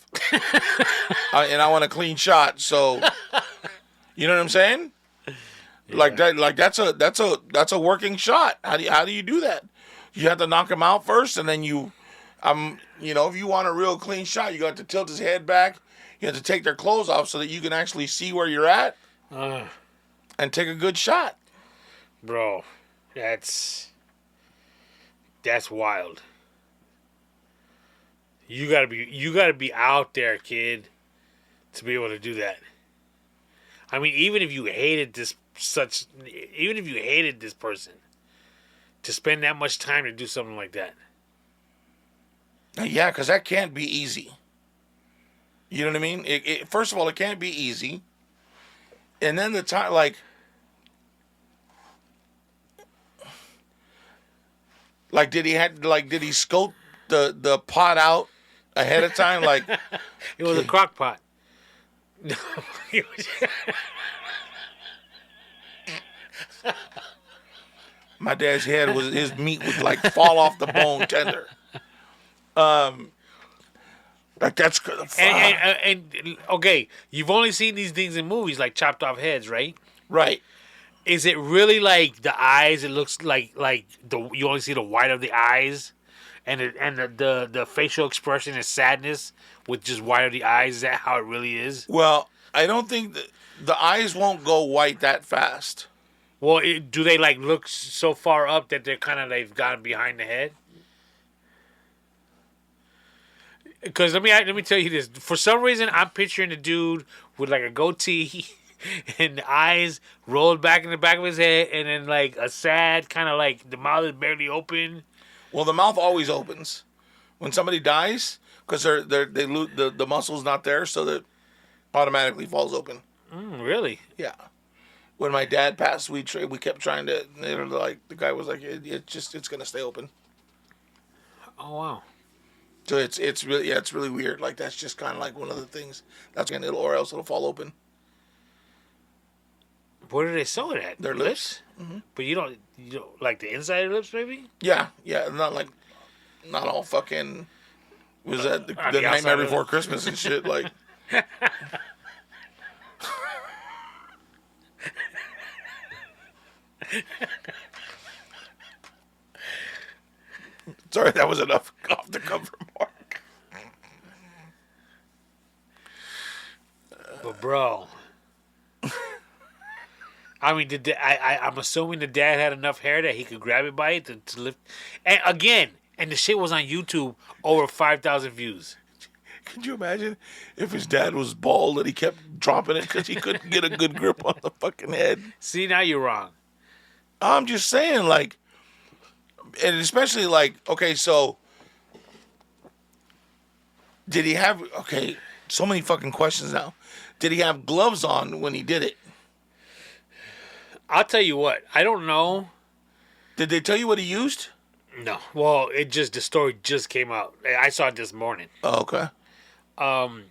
and I want a clean shot. So, you know what I'm saying? Yeah. Like that's a working shot. How do you do that? You have to knock him out first, and then if you want a real clean shot, you got to tilt his head back. You have to take their clothes off so that you can actually see where you're at, and take a good shot. Bro, that's wild. You gotta be out there, kid, to be able to do that. I mean, even if you hated this person, to spend that much time to do something like that. Yeah, because that can't be easy. You know what I mean? First of all, it can't be easy. And then the time, did he scope the pot out ahead of time? Like, it was a crock pot. My dad's head his meat would like fall off the bone tender. Like that's and okay, you've only seen these things in movies, like chopped off heads, right? Right. Is it really like the eyes? It looks like you only see the white of the eyes, and the facial expression is sadness with just white of the eyes. Is that how it really is? Well, I don't think the eyes won't go white that fast. Well, do they like look so far up that they've gone behind the head? Because let me tell you this. For some reason, I'm picturing a dude with like a goatee and the eyes rolled back in the back of his head, and then like a sad kind of like the mouth is barely open. Well, the mouth always opens when somebody dies because they lose the muscle's not there, so that automatically falls open. Really? Yeah. When my dad passed, we kept trying to. Like the guy was like, it's gonna stay open. Oh wow. So it's really weird. Like that's just kind of like one of the things or else it'll fall open. Where do they sew it at? Their lips. Mm-hmm. But you don't like the inside of the lips, maybe? Yeah, not all fucking. Was that the the Nightmare outside of Before it. Christmas and shit? Like, sorry, that was enough off the cuff remark. But bro, I mean, I'm assuming the dad had enough hair that he could grab it by it to lift. And again, and the shit was on YouTube, over 5,000 views. Could you imagine if his dad was bald and he kept dropping it because he couldn't get a good grip on the fucking head? See, now you're wrong. I'm just saying, like, and especially like, okay, so did he have? Okay, so many fucking questions now. Did he have gloves on when he did it? I'll tell you what. I don't know. Did they tell you what he used? No. Well, the story just came out. I saw it this morning. Oh, okay. And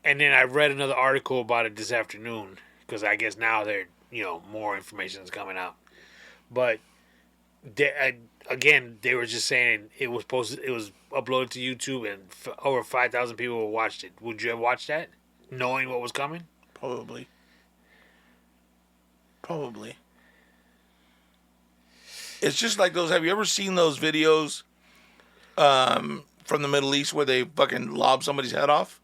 then I read another article about it this afternoon because I guess now more information is coming out. But again, they were just saying it was uploaded to YouTube and over 5,000 people watched it. Would you have watched that, knowing what was coming? Probably. It's just like those. Have you ever seen those videos from the Middle East where they fucking lob somebody's head off?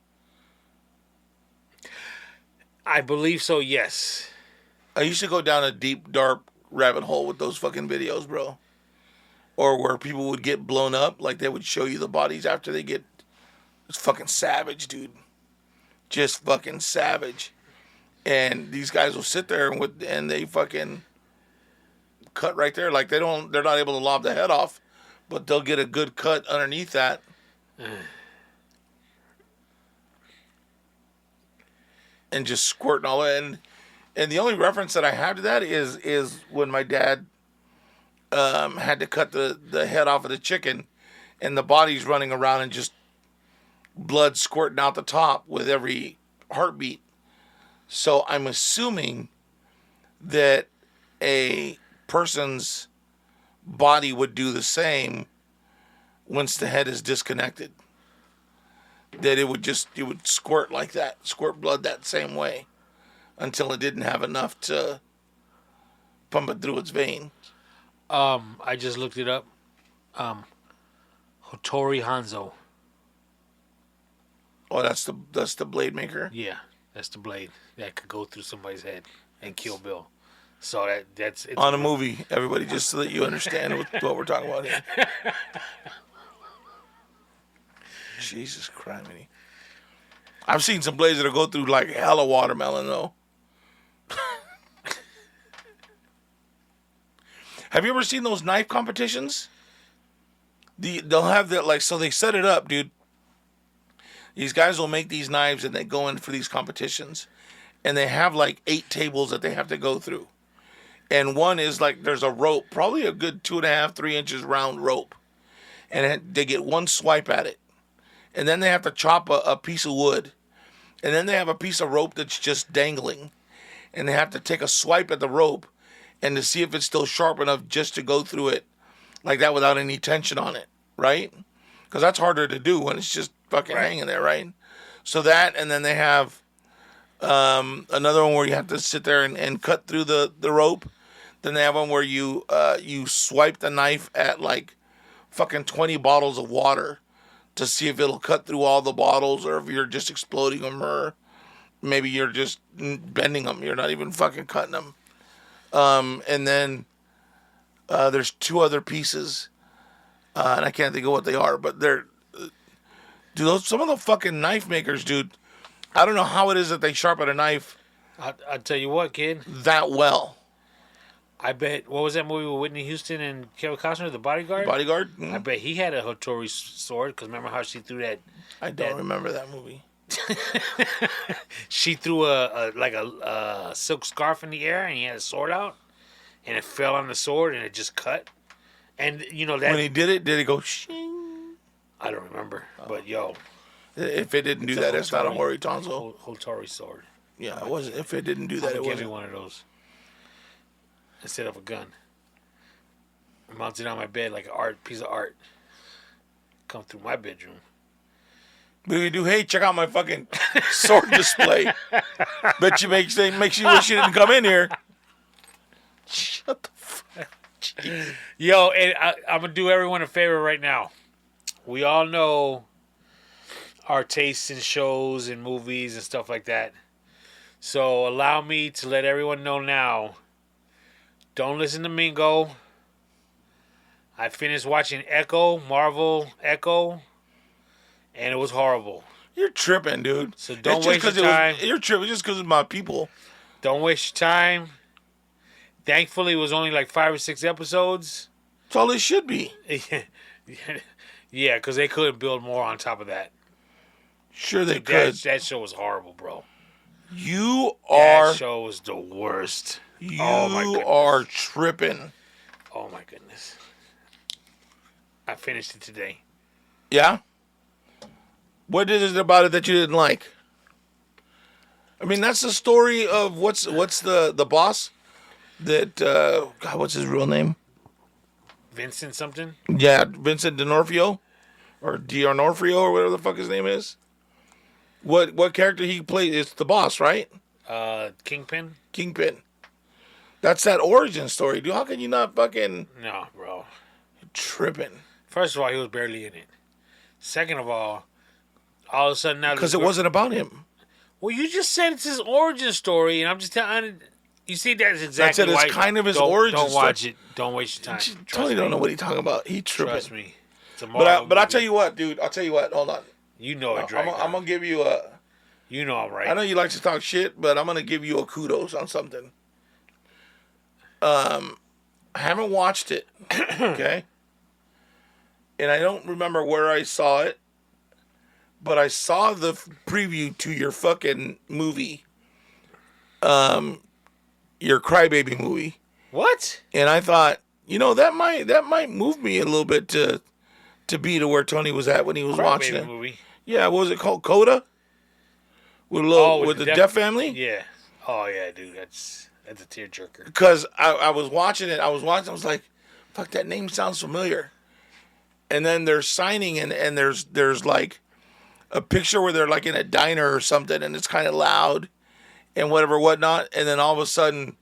I believe so, yes. I used to go down a deep, dark rabbit hole with those fucking videos, bro. Or where people would get blown up, like they would show you the bodies after they get. It's fucking savage, dude. Just fucking savage. And these guys will sit there and they fucking cut right there. Like they're not able to lob the head off, but they'll get a good cut underneath that. And just squirting all in. And the only reference that I have to that is when my dad had to cut the head off of the chicken and the body's running around and just blood squirting out the top with every heartbeat. So I'm assuming that a person's body would do the same once the head is disconnected. That it would squirt like that, squirt blood that same way until it didn't have enough to pump it through its vein. I just looked it up. Hattori Hanzo. Oh, that's the blade maker? Yeah, that's the blade that could go through somebody's head and kill Bill. So that's it's on a movie, everybody, just so that you understand what we're talking about here. Jesus Christ, man. I've seen some blades that'll go through like hella watermelon though. Have you ever seen those knife competitions? They'll have that, like, so they set it up, dude. These guys will make these knives and they go in for these competitions. And they have like 8 tables that they have to go through. And one is like, there's a rope, probably a good 2.5, 3 inches round rope. And they get one swipe at it. And then they have to chop a piece of wood. And then they have a piece of rope that's just dangling. And they have to take a swipe at the rope and to see if it's still sharp enough just to go through it like that without any tension on it, right? Because that's harder to do when it's just fucking hanging there, right? So that, and then they have another one where you have to sit there and cut through the rope. Then they have one where you swipe the knife at like fucking 20 bottles of water to see if it'll cut through all the bottles or if you're just exploding them or maybe you're just bending them. You're not even fucking cutting them. And then there's 2 other pieces, and I can't think of what they are, but they're, dude, some of the fucking knife makers, dude, I don't know how it is that they sharpen a knife. I'll tell you what, kid. That well. I bet, what was that movie with Whitney Houston and Kevin Costner, The Bodyguard? Bodyguard? Mm-hmm. I bet he had a Hattori sword, because remember how she threw that? I don't remember that movie. She threw a silk scarf in the air and he had a sword out and it fell on the sword and it just cut. And you know that when he did it go shing? I don't remember, but yo, if it didn't do that, it's not a Hori Tonzo. Hattori sword. Yeah, it wasn't. If it didn't do that, it Give me wasn't. one of those instead of a gun. Mounted on my bed like a piece of art. Come through my bedroom. What do you do? Hey, check out my fucking sword display. Bet you makes you wish you didn't come in here. Shut the fuck. Jeez. Yo, and I'm gonna do everyone a favor right now. We all know our tastes in shows and movies and stuff like that. So allow me to let everyone know now. Don't listen to Mingo. I finished watching Marvel Echo, and it was horrible. You're tripping, dude. So don't waste your time. You're tripping just because of my people. Don't waste your time. Thankfully, it was only like 5 or 6 episodes. That's all it should be. Yeah, because they couldn't build more on top of that. Sure they could. That show was horrible, bro. That show was the worst. You are tripping. Oh my goodness. I finished it today. Yeah? What is it about it that you didn't like? I mean, that's the story of what's the boss that God, what's his real name? Vincent something? Yeah, Vincent D'Onofrio or D'Onofrio or whatever the fuck his name is. What character he plays? It's the boss, right? Kingpin. That's that origin story, dude. How can you not fucking? No, bro. You're tripping. First of all, he was barely in it. Second of all of a sudden now because it wasn't about him. Well, you just said it's his origin story, and I'm just telling. You see, that's exactly why. It's kind of his origin story. Don't watch it. Don't waste your time. Totally don't know what he's talking about. He tripping. Trust me. But I'll tell you what, dude. I'll tell you what. Hold on. You know it, I'm gonna give you a. You know I'm right. I know you like to talk shit, but I'm gonna give you a kudos on something. I haven't watched it, okay? And I don't remember where I saw it, but I saw the preview to your fucking movie, your Crybaby movie. What? And I thought, that might move me a little bit to be to where Tony was at when he was watching it. Movie. Yeah, what was it called? Coda? With the Deaf Family? Yeah. Oh yeah, dude, that's a tearjerker. Because I was watching it, I was like, fuck, that name sounds familiar. And then they're signing and there's like a picture where they're like in a diner or something and it's kind of loud and whatnot. And then all of a sudden,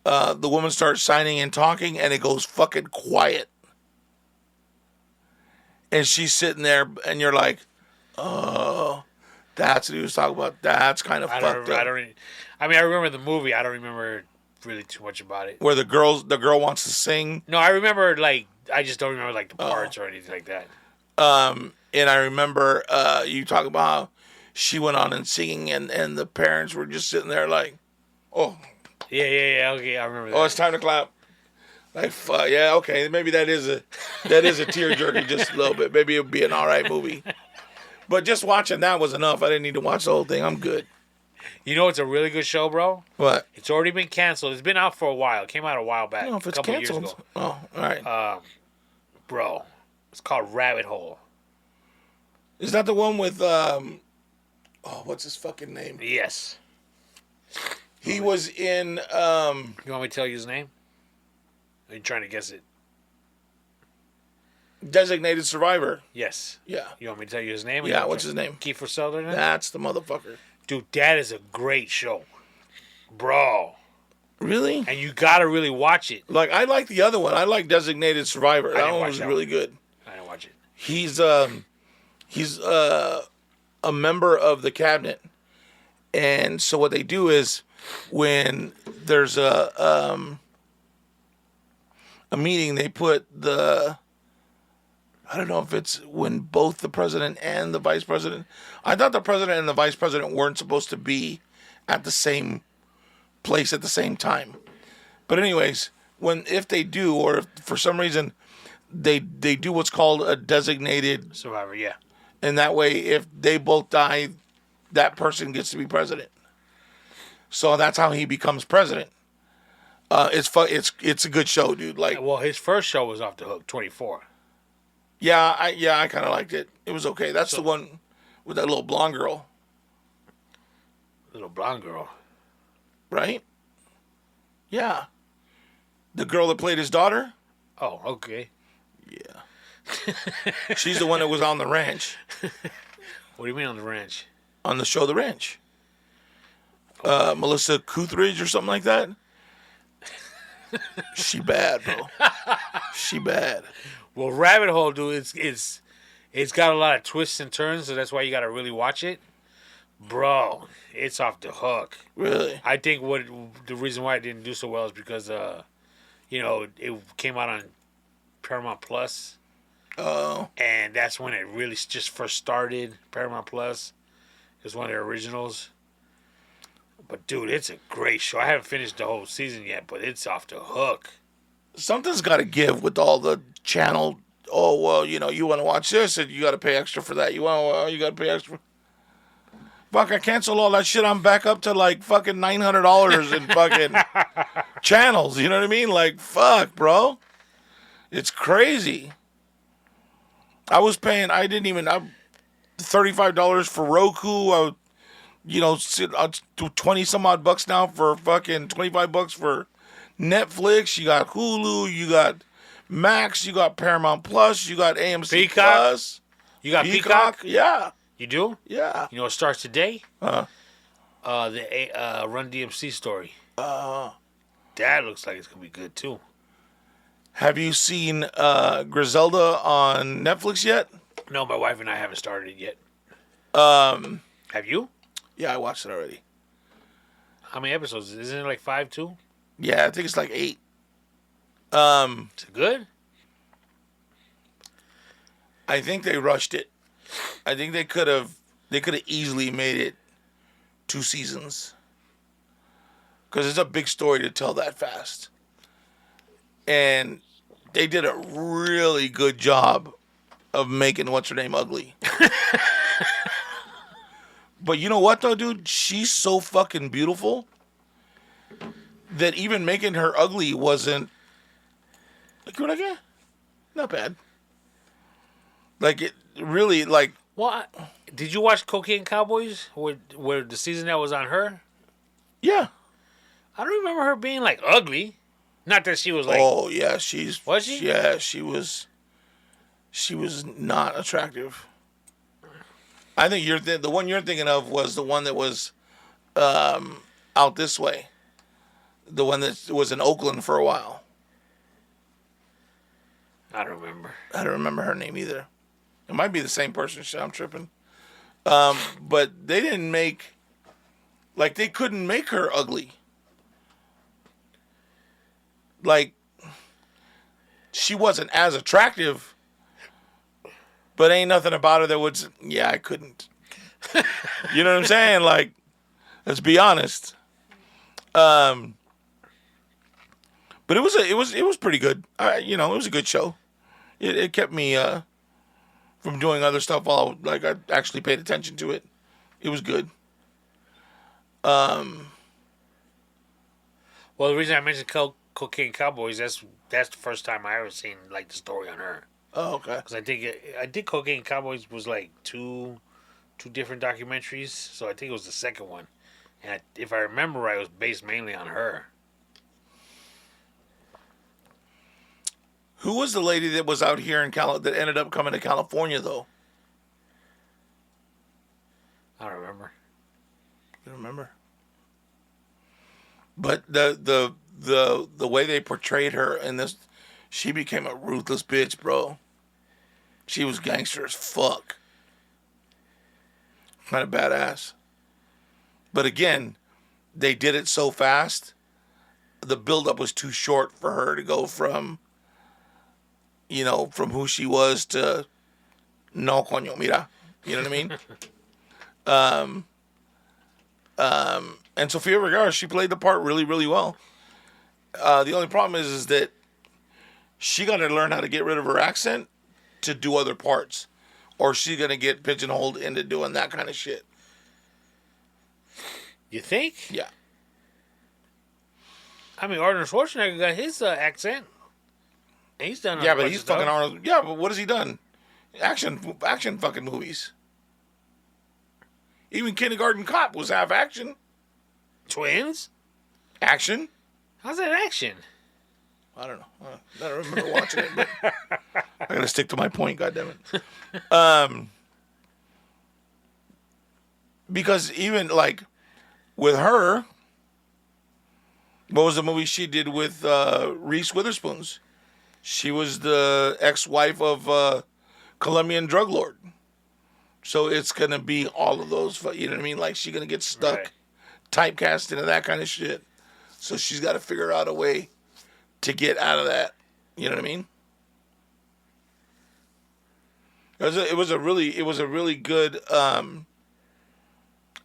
the woman starts signing and talking and it goes fucking quiet. And she's sitting there and you're like, oh, that's what he was talking about. That's kind of fucked up. I remember the movie. I don't remember really too much about it. Where the girl wants to sing. No, I remember I just don't remember the parts or anything like that. And I remember you talk about how she went on and singing and the parents were just sitting there like, oh. Yeah. Okay, I remember that. Oh, it's time to clap. Like, yeah, okay. Maybe that is a tearjerker just a little bit. Maybe it'll be an all right movie. But just watching that was enough. I didn't need to watch the whole thing. I'm good. You know it's a really good show, bro? What? It's already been canceled. It's been out for a while. It came out a while back. No, if it's canceled. Years ago. Oh, all right. Bro, it's called Rabbit Hole. Is that the one with what's his fucking name? Yes. He was in You want me to tell you his name? Are you trying to guess it? Designated Survivor. Yes. Yeah. You want me to tell you his name? Yeah, what's his name? Kiefer Sutherland? That's the motherfucker. Dude, that is a great show. Bro. Really? And you gotta really watch it. Like, I like the other one. I like Designated Survivor. That one was really good. I didn't watch it. He's a member of the cabinet. And so what they do is when there's a meeting, they put I don't know if it's when both the president and the vice president. I thought the president and the vice president weren't supposed to be at the same place at the same time. But anyways, if they do, or if for some reason they do what's called a designated Survivor, yeah. And that way, if they both die, that person gets to be president. So that's how he becomes president. It's a good show, dude. Like, well, his first show was Off the Hook, 24. Yeah, I kind of liked it. It was okay. That's the one with that little blonde girl. Little blonde girl. right? Yeah. The girl that played his daughter? Oh, okay. Yeah. She's the one that was on the ranch, What do you mean on the ranch? on the show The Ranch. Melissa Couthridge or something like that. She bad, bro. She bad. Well, Rabbit Hole, dude, it's got a lot of twists and turns, so that's why you got to really watch it, bro. It's off the hook. Really? I think what the reason why it didn't do so well is because it came out on Paramount Plus, Oh. and that's when it really just first started. Paramount Plus is one of their originals. But dude, it's a great show. I haven't finished the whole season yet, but it's off the hook. Something's got to give with all the channel. Oh, well, you want to watch this and you got to pay extra for that. You got to pay extra. Fuck, I cancel all that shit. I'm back up to like fucking $900 in fucking channels. You know what I mean? Like, fuck, bro. It's crazy. I $35 for Roku. I'll do 20 some odd bucks now for fucking $25 for Netflix. You got Hulu, you got Max, you got Paramount Plus, you got AMC Peacock? Plus. You got Peacock? Yeah. You do? Yeah. You know what starts today? Uh, The Run DMC story. uh, That looks like it's gonna be good too. have you seen Griselda on Netflix yet? No, my wife and I haven't started it yet. Have you? Yeah, I watched it already. How many episodes? Isn't it like 5 too? Yeah, I think it's like 8. Is it good? I think they rushed it. I think they could have easily made it 2 seasons. Because it's a big story to tell that fast. And they did a really good job of making what's her name ugly. But you know what though, dude? She's so fucking beautiful that even making her ugly wasn't like, you're like, yeah, not bad. Like it really like. Well, did you watch Cocaine Cowboys? Where the season that was on her? Yeah. I don't remember her being like ugly. Not that she was like. Oh yeah, Was she? Yeah, she was. She was not attractive. I think the one you're thinking of was the one that was out this way. The one that was in Oakland for a while. I don't remember. I don't remember her name either. It might be the same person. Shit, I'm tripping. But they didn't make, like, they couldn't make her ugly. Like, she wasn't as attractive, but ain't nothing about her that would, yeah, I couldn't. You know what I'm saying? Like, let's be honest. But it was pretty good. It was a good show. It kept me from doing other stuff while I actually paid attention to it. It was good. Well, the reason I mentioned Cocaine Cowboys, that's the first time I ever seen like the story on her. Oh, okay. Because I think Cocaine Cowboys was like two different documentaries, so I think it was the second one. And if I remember right, it was based mainly on her. Who was the lady that was out here in that ended up coming to California though? I don't remember. You remember? But the way they portrayed her in this, she became a ruthless bitch, bro. She was gangster as fuck. Kind of badass. But again, they did it so fast. The buildup was too short for her to go from who she was to no coño, mira. You know what I mean? And Sofia Vergara, she played the part really, really well. The only problem is that she got to learn how to get rid of her accent to do other parts, or she's gonna get pigeonholed into doing that kind of shit. You think? Yeah. I mean, Arnold Schwarzenegger got his accent. He's done. Yeah, but he's fucking Arnold. Yeah, but what has he done? Action fucking movies. Even Kindergarten Cop was half action. Twins? Action? How's that action? I don't know. I don't remember watching it, but I gotta stick to my point. Goddammit. Because even like with her, what was the movie she did with Reese Witherspoon's? She was the ex-wife of a Colombian drug lord. So it's gonna be all of those. You know what I mean? Like she's gonna get stuck, typecast into that kind of shit. So she's got to figure out a way to get out of that. You know what I mean? It was a really good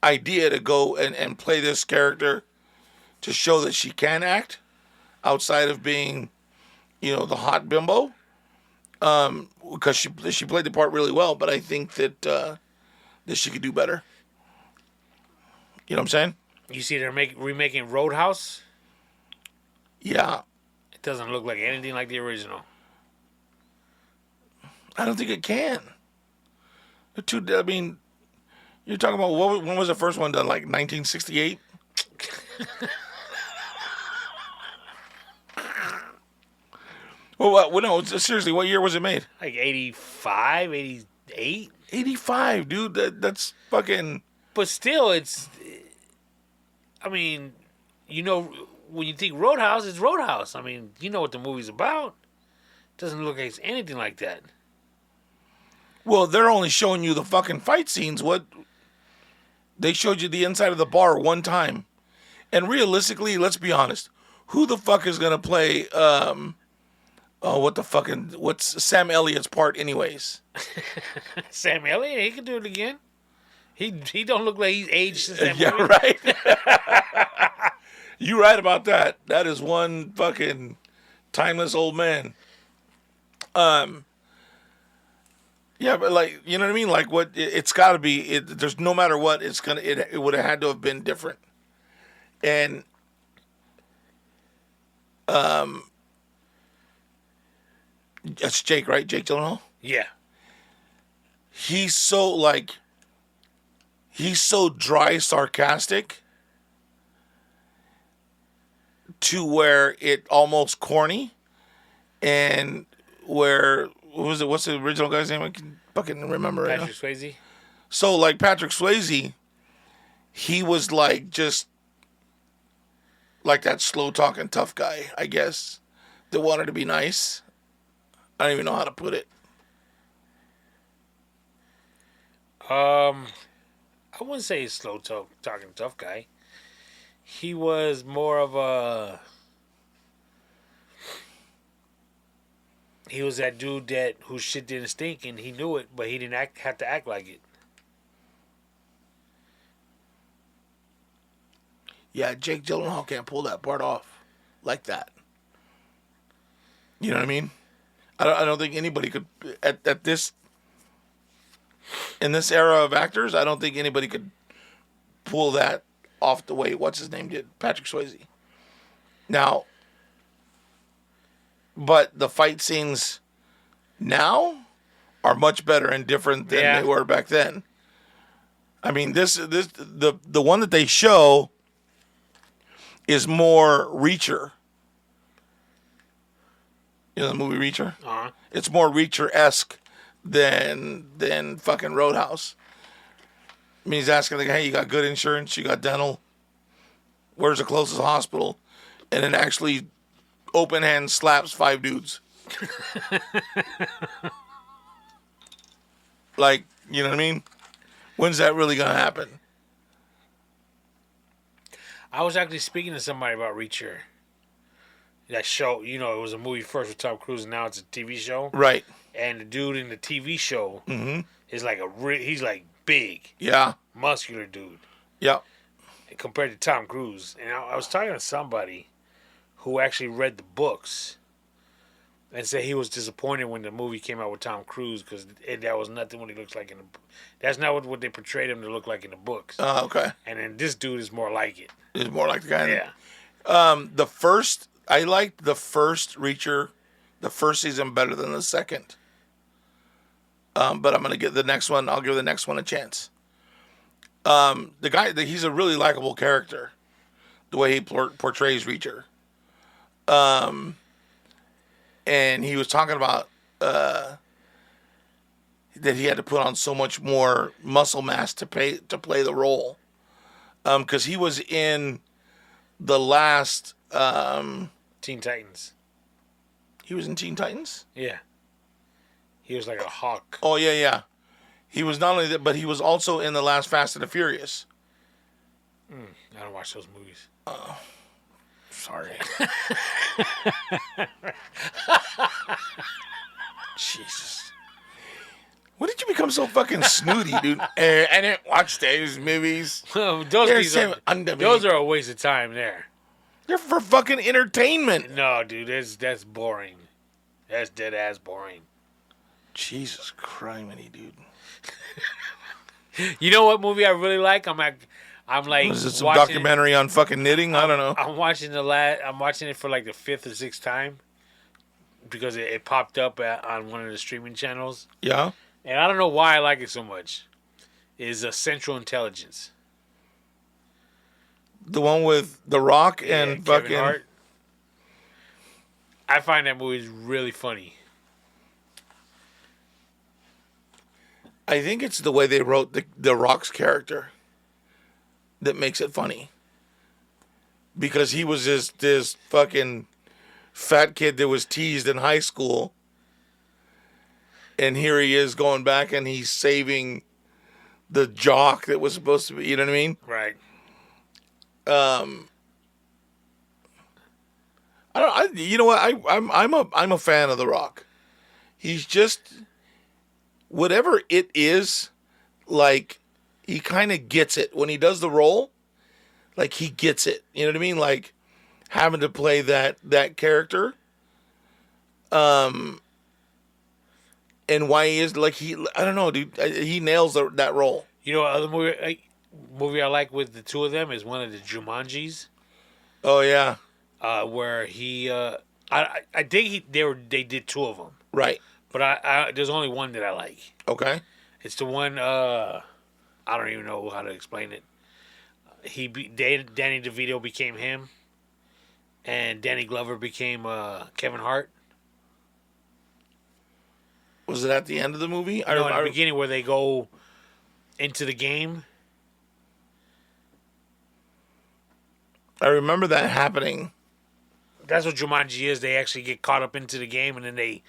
idea to go and play this character to show that she can act outside of being, the hot bimbo. Because she played the part really well, but I think that she could do better. You know what I'm saying? You see they're remaking Roadhouse? Yeah. It doesn't look like anything like the original. I don't think it can. I mean, you're talking about when was the first one done? Like 1968? Well, no, seriously, what year was it made? Like 85, 88? 85, dude. That's fucking... But still, I mean, when you think Roadhouse, it's Roadhouse. I mean, you know what the movie's about. It doesn't look like it's anything like that. Well, they're only showing you the fucking fight scenes. They showed you the inside of the bar one time. And realistically, let's be honest. Who the fuck is going to play, what's Sam Elliott's part anyways? Sam Elliott, he can do it again. He don't look like he's aged since that movie. Yeah, right. You're right about that. That is one fucking timeless old man. Yeah, but like, you know what I mean? Like it's got to be. There's no matter what, it would have had to have been different. And that's Jake, right? Jake Gyllenhaal. Yeah. He's so dry, sarcastic, to where it almost corny, and where what was it? What's the original guy's name? I can fucking remember. Patrick Swayze. So like Patrick Swayze, he was like just like that slow talking tough guy, I guess, that wanted to be nice. I don't even know how to put it. I wouldn't say he's slow talking tough guy. He was more of a... He was that dude whose shit didn't stink and he knew it, but he didn't have to act like it. Yeah, Jake Gyllenhaal can't pull that part off like that. You know what I mean? I don't think anybody could at this... In this era of actors, I don't think anybody could pull that off the way what's his name did, Patrick Swayze. Now, but the fight scenes now are much better and different than they were back then. I mean, the one that they show is more Reacher. You know the movie Reacher? Uh-huh. It's more Reacher-esque than fucking Roadhouse. I mean, he's asking like, hey, you got good insurance? You got dental? Where's the closest hospital? And then actually open hand slaps 5 dudes. Like, you know what I mean? When's that really gonna happen? I was actually speaking to somebody about Reacher. That show, it was a movie first with Tom Cruise, and now it's a TV show. Right. And the dude in the TV show is like he's like big, muscular dude. Yeah. Compared to Tom Cruise, and I was talking to somebody who actually read the books and said he was disappointed when the movie came out with Tom Cruise because that was nothing what he looks like in the. That's not what they portrayed him to look like in the books. Okay. And then this dude is more like it. Is more like the guy. Yeah. I liked the first Reacher, the first season better than the second. But I'm gonna give the next one. I'll give the next one a chance. The guy, he's a really likable character. The way he portrays Reacher. And he was talking about that he had to put on so much more muscle mass to play the role. Because he was in the last. Teen Titans. He was in Teen Titans? Yeah. He was like a hawk. Oh, yeah, yeah. He was not only that, but he was also in the last Fast and the Furious. I don't watch those movies. Sorry. Jesus. When did you become so fucking snooty, dude? I didn't watch those movies. Those are a waste of time there. They're for fucking entertainment. No, dude, that's boring. That's dead ass boring. Jesus criminy, dude. You know what movie I really like? I'm like Was it some documentary on fucking knitting? I don't know. I'm watching it for like the 5th or 6th time because it popped up on one of the streaming channels. Yeah. And I don't know why I like it so much. Is Central Intelligence. The one with The Rock and Kevin fucking Hart. I find that movie really funny. I think it's the way they wrote the Rock's character that makes it funny. Because he was this fucking fat kid that was teased in high school. And here he is going back and he's saving the jock that was supposed to be, you know what I mean? Right. You know what? I'm a fan of The Rock. He's just whatever it is, like he kind of gets it when he does the role. Like he gets it. You know what I mean? Like having to play that character. And why he is like I don't know, dude. He nails that role. You know, other movie I like with the two of them is one of the Jumanjis. Oh yeah. Where he, I think they did 2 of them. Right. But there's only one that I like. Okay. It's the one. I don't even know how to explain it. Danny DeVito became him, and Danny Glover became Kevin Hart. Was it at the end of the movie? No, in the beginning where they go into the game. I remember that happening. That's what Jumanji is. They actually get caught up into the game, and then they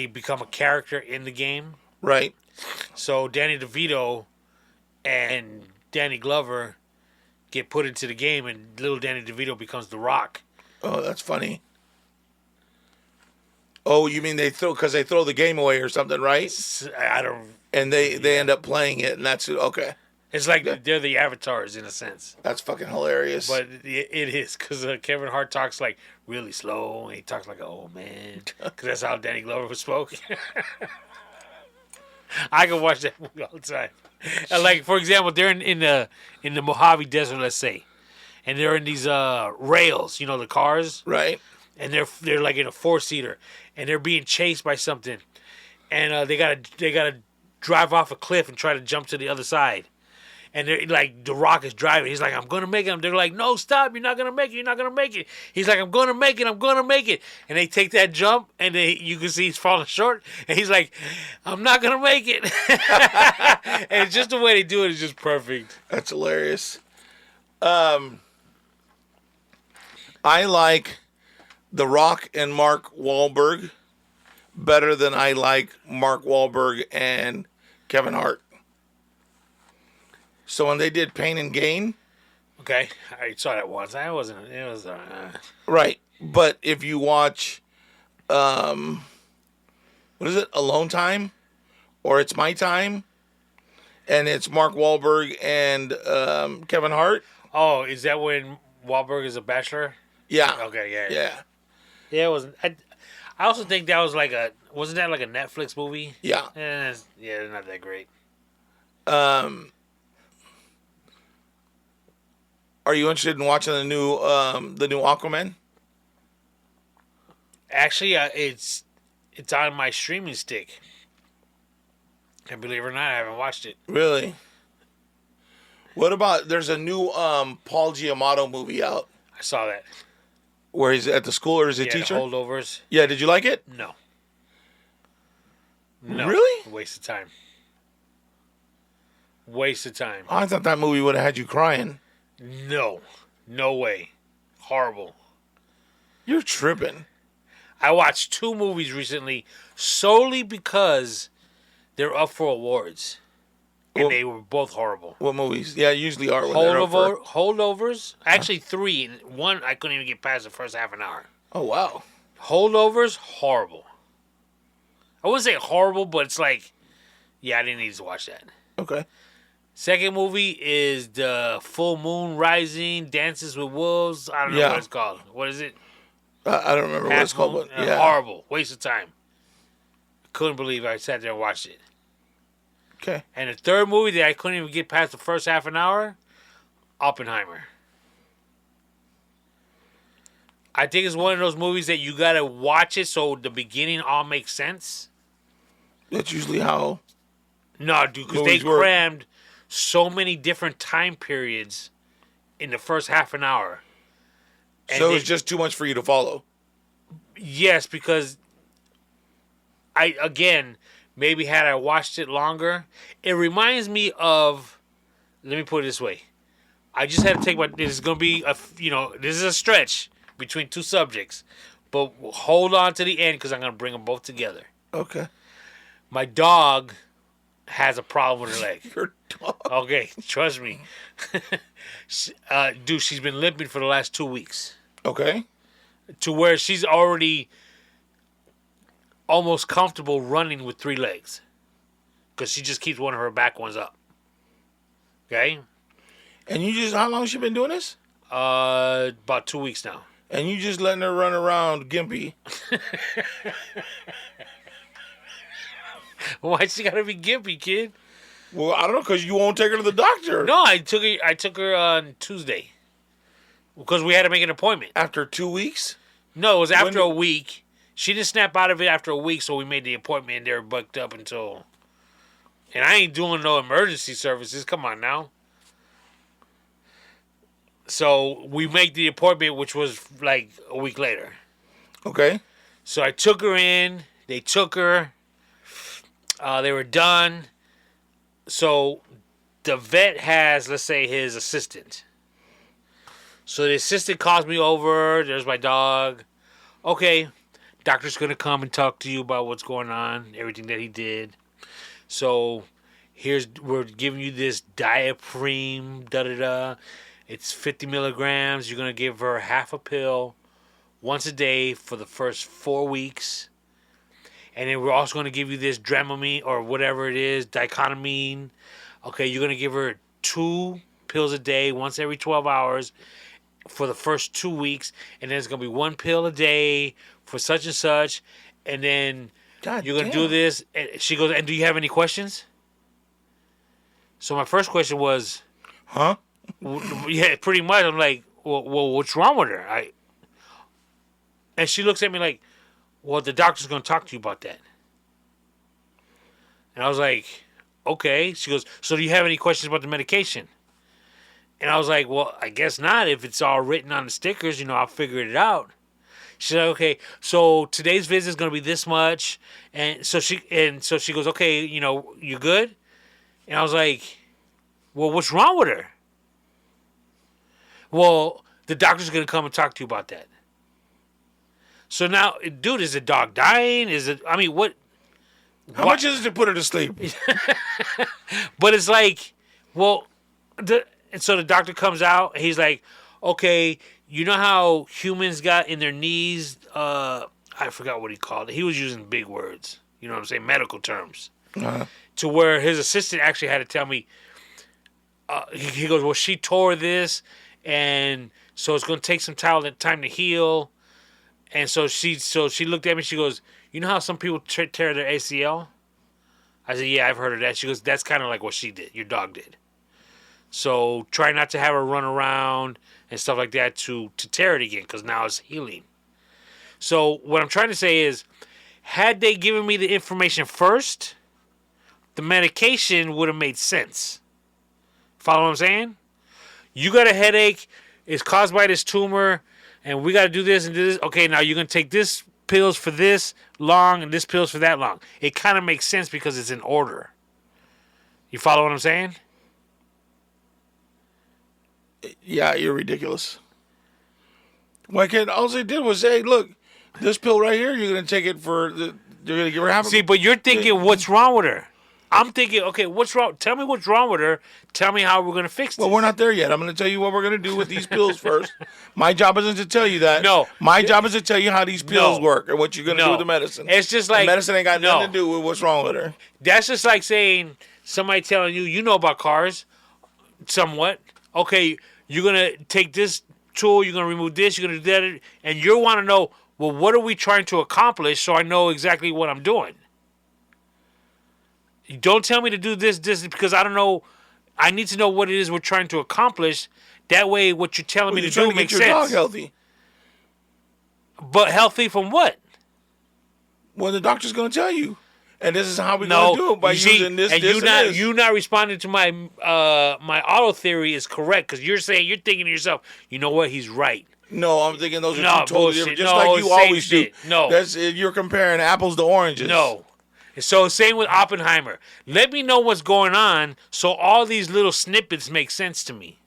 become a character in the game. Right. So Danny DeVito and Danny Glover get put into the game, and little Danny DeVito becomes The Rock. Oh, that's funny. Oh, you mean they throw the game away or something, right? I don't. And they end up playing it, and that's okay. It's like they're the avatars in a sense. That's fucking hilarious. But it is because Kevin Hart talks like really slow, and he talks like an old man. Because that's how Danny Glover spoke. I can watch that movie all the time. And like for example, they're in the Mojave Desert, let's say, and they're in these rails, the cars, right? And they're like in a 4-seater, and they're being chased by something, and they gotta drive off a cliff and try to jump to the other side. And they're like, The Rock is driving. He's like, I'm going to make it. They're like, no, stop. You're not going to make it. You're not going to make it. He's like, I'm going to make it. I'm going to make it. And they take that jump, and you can see he's falling short. And he's like, I'm not going to make it. And it's just the way they do it is just perfect. That's hilarious. I like The Rock and Mark Wahlberg better than I like Mark Wahlberg and Kevin Hart. So when they did Pain and Gain, okay, I saw that once. It was right. But if you watch, what is it, Alone Time, or It's My Time, and it's Mark Wahlberg and Kevin Hart. Oh, is that when Wahlberg is a bachelor? Yeah. Okay. Yeah. Yeah. It wasn't. I also think that was wasn't that like a Netflix movie? Yeah. Yeah, not that great. Are you interested in watching the new Aquaman? Actually, it's on my streaming stick. And believe it or not, I haven't watched it. Really? What about there's a new Paul Giamatti movie out I saw that. where he's at the school or is a Yeah, teacher? the holdovers. Yeah, did you like it? No. No. Really? Waste of time. Waste of time. I thought that movie would have had you crying. No. No way. Horrible. You're tripping. I watched 2 movies recently solely because they're up for awards. And Well, they were both horrible. what movies? Yeah, usually are when they're up for... Holdovers? Actually, 3. And 1, I couldn't even get past the first half an hour. Oh, wow. Holdovers? Horrible. I wouldn't say horrible, but it's like, yeah, I didn't need to watch that. Okay. Second movie is the Full Moon Rising, Dances with Wolves. I don't know Yeah. what it's called. What is it? I don't remember what it's called, but yeah. Horrible. Waste of time. Couldn't believe I sat there and watched it. Okay. And the third movie that I couldn't even get past the first half an hour, Oppenheimer. I think it's one of those movies that you gotta watch it so the beginning all makes sense. That's usually how... No, dude, because they Movies work. crammed so many different time periods in the first half an hour. And So they- it's just too much for you to follow. Yes, because maybe had I watched it longer, it reminds me of. Let me put it this way: I just had to take my. This is going to be this is a stretch between 2 subjects, but hold on to the end because I'm going to bring them both together. Okay. My dog has a problem with her leg. Your dog. Okay, trust me, dude. She's been limping for the last 2 weeks. Okay. To where she's already almost comfortable running with 3 legs. Because she just keeps one of her back ones up. Okay? And you just... How long has she been doing this? About 2 weeks now. And you just letting her run around gimpy. Why she gotta be gimpy, kid? Well, I don't know, because you won't take her to the doctor. No, I took her on Tuesday. Because we had to make an appointment. After 2 weeks? No, it was after a week. She didn't snap out of it after a week, so we made the appointment and they were booked up until... And I ain't doing no emergency services. Come on now. So we make the appointment, which was like a week later. Okay. So I took her in. They took her. They were done. So the vet has, let's say, his assistant. So the assistant calls me over. There's my dog. Okay, doctor's going to come and talk to you about what's going on, everything that he did. So we're giving you this diaphragm, da-da-da. It's 50 milligrams. You're going to give her half a pill once a day for the first 4 weeks. And then we're also going to give you this Dramamine or whatever it is, dichotomine. Okay, you're going to give her 2 pills a day, once every 12 hours for the first 2 weeks. And then it's going to be 1 pill a day for such and such. And then God you're going to damn. do this. And she goes, and do you have any questions? So my first question was, Huh? yeah, pretty much. I'm like, well, what's wrong with her? And she looks at me like, well, the doctor's going to talk to you about that. And I was like, okay. She goes, so do you have any questions about the medication? And I was like, well, I guess not. If it's all written on the stickers, I'll figure it out. She's like, okay, so today's visit is going to be this much. And so she goes, okay, you good? And I was like, well, what's wrong with her? Well, the doctor's going to come and talk to you about that. So now, dude, is the dog dying? What? How much is it to put her to sleep? But it's like, well, and so the doctor comes out. And he's like, okay, you know how humans got in their knees? I forgot what he called it. He was using big words. You know what I'm saying? Medical terms. Uh-huh. To where his assistant actually had to tell me, he goes, well, she tore this, and so it's going to take some time to heal. And so she looked at me. She goes, you know how some people tear their ACL? I said, yeah, I've heard of that. She goes, that's kind of like what she did. Your dog did. So try not to have her run around and stuff like that to tear it again, because now it's healing. So what I'm trying to say is, had they given me the information first, the medication would have made sense Follow what I'm saying? You got a headache. It's caused by this tumor, and we got to do this and do this. Okay, now you're gonna take this pills for this long and this pills for that long. It kind of makes sense because it's in order. You follow what I'm saying? Yeah, you're ridiculous. Why can't all they did was say, look, this pill right here, you're gonna take it for the. You're gonna give her half. See, but you're thinking, what's wrong with her? I'm thinking, okay, what's wrong? Tell me what's wrong with her. Tell me how we're gonna fix this. Well, we're not there yet. I'm gonna tell you what we're gonna do with these pills first. My job isn't to tell you that. No. My job is to tell you how these pills No. work and what you're gonna do with the medicine. It's just like the medicine ain't got no. nothing to do with what's wrong with her. That's just like saying somebody telling you, you know about cars, somewhat. Okay, you're gonna take this tool, you're gonna remove this, you're gonna do that, and you want to know, well, what are we trying to accomplish so I know exactly what I'm doing. You don't tell me to do this because I don't know. I need to know what it is we're trying to accomplish. That way, what you're telling me to do makes sense. Get your dog healthy. But healthy from what? Well, the doctor's going to tell you. And this is how we're going to do it by using this, and this. You not responding to my my auto theory is correct because you're thinking to yourself, you know what, he's right. No, I'm thinking those are two totally different. Just no, like you always do. No. You're comparing apples to oranges. No. So same with Oppenheimer. Let me know what's going on so all these little snippets make sense to me.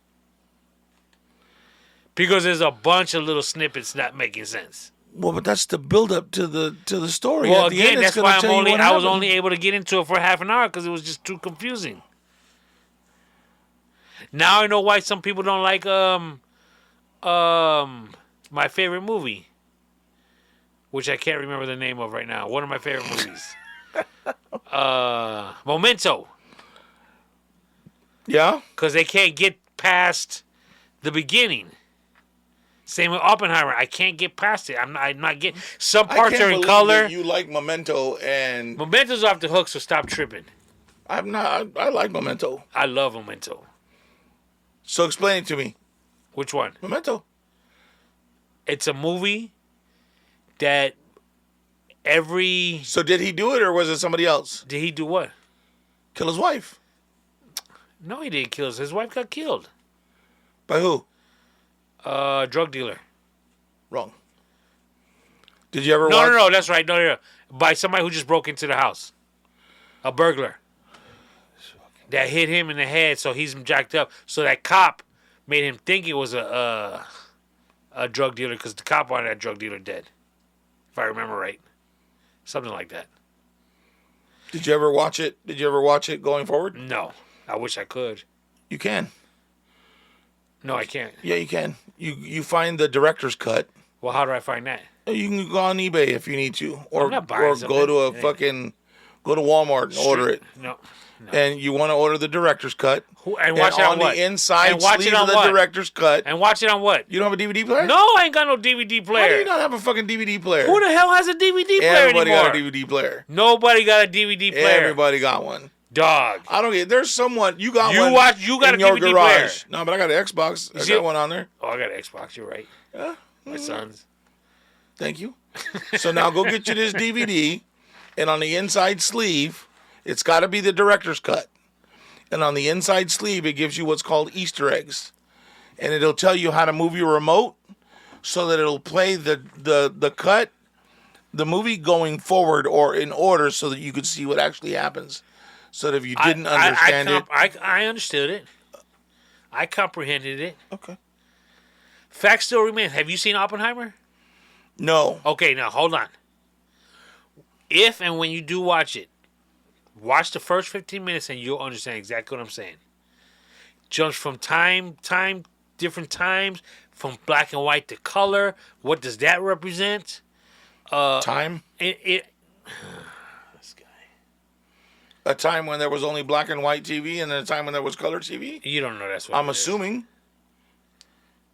Because there's a bunch of little snippets not making sense. Well, but that's the build up to the story. Well, at the again, end, that's why I was happened. only able to get into it for half an hour because it was just too confusing. Now I know why some people don't like my favorite movie, which I can't remember the name of right now. One of my favorite movies. Memento. Yeah? Because they can't get past the beginning. Same with Oppenheimer. I can't get past it. I'm not getting... Some parts are in color. You like Memento and... Memento's off the hook, so stop tripping. I'm not... I like Memento. I love Memento. So explain it to me. Which one? Memento. It's a movie that every... So did he do it or was it somebody else? Did he do what? Kill his wife. No, he didn't kill his wife. Got killed. By who? Drug dealer. Wrong. Did you ever watch... No, that's right. No. By somebody who just broke into the house. A burglar. That hit him in the head, so he's jacked up. So that cop made him think it was a drug dealer because the cop wanted that drug dealer dead. If I remember right. Something like that. Did you ever watch it? Did you ever watch it going forward? No. I wish I could. You can. No, I can't. Yeah, you can. You find the director's cut. Well, how do I find that? You can go on eBay if you need to, or I'm not buying go to a fucking go to Walmart and order it. No. And you want to order the director's cut. And watch it on what? The inside sleeve of the director's cut. And watch it on what? You don't have a DVD player? No, I ain't got no DVD player. How do you not have a fucking DVD player? Who the hell has a DVD player Everybody anymore? got a DVD player. Nobody got a DVD player. Everybody got one. Dog. I don't get. There's someone you got you one. You got in a your DVD garage. player. No, but I got an Xbox. I got one on there. Oh, I got an Xbox. You're right. Yeah. My son's. Thank you. So now go get you this DVD, and on the inside sleeve, it's got to be the director's cut. And on the inside sleeve, it gives you what's called Easter eggs, and it'll tell you how to move your remote so that it'll play the cut, the movie going forward or in order, so that you could see what actually happens. So that if you didn't understand it, I understood it. I comprehended it. Okay. Fact still remains. Have you seen Oppenheimer? No. Okay, now hold on. If and when you do watch it, watch the first 15 minutes and you'll understand exactly what I'm saying. Jumps from time, different times, from black and white to color. What does that represent? Time? This guy. A time when there was only black and white TV and then a time when there was color TV? You don't know that's what I'm assuming.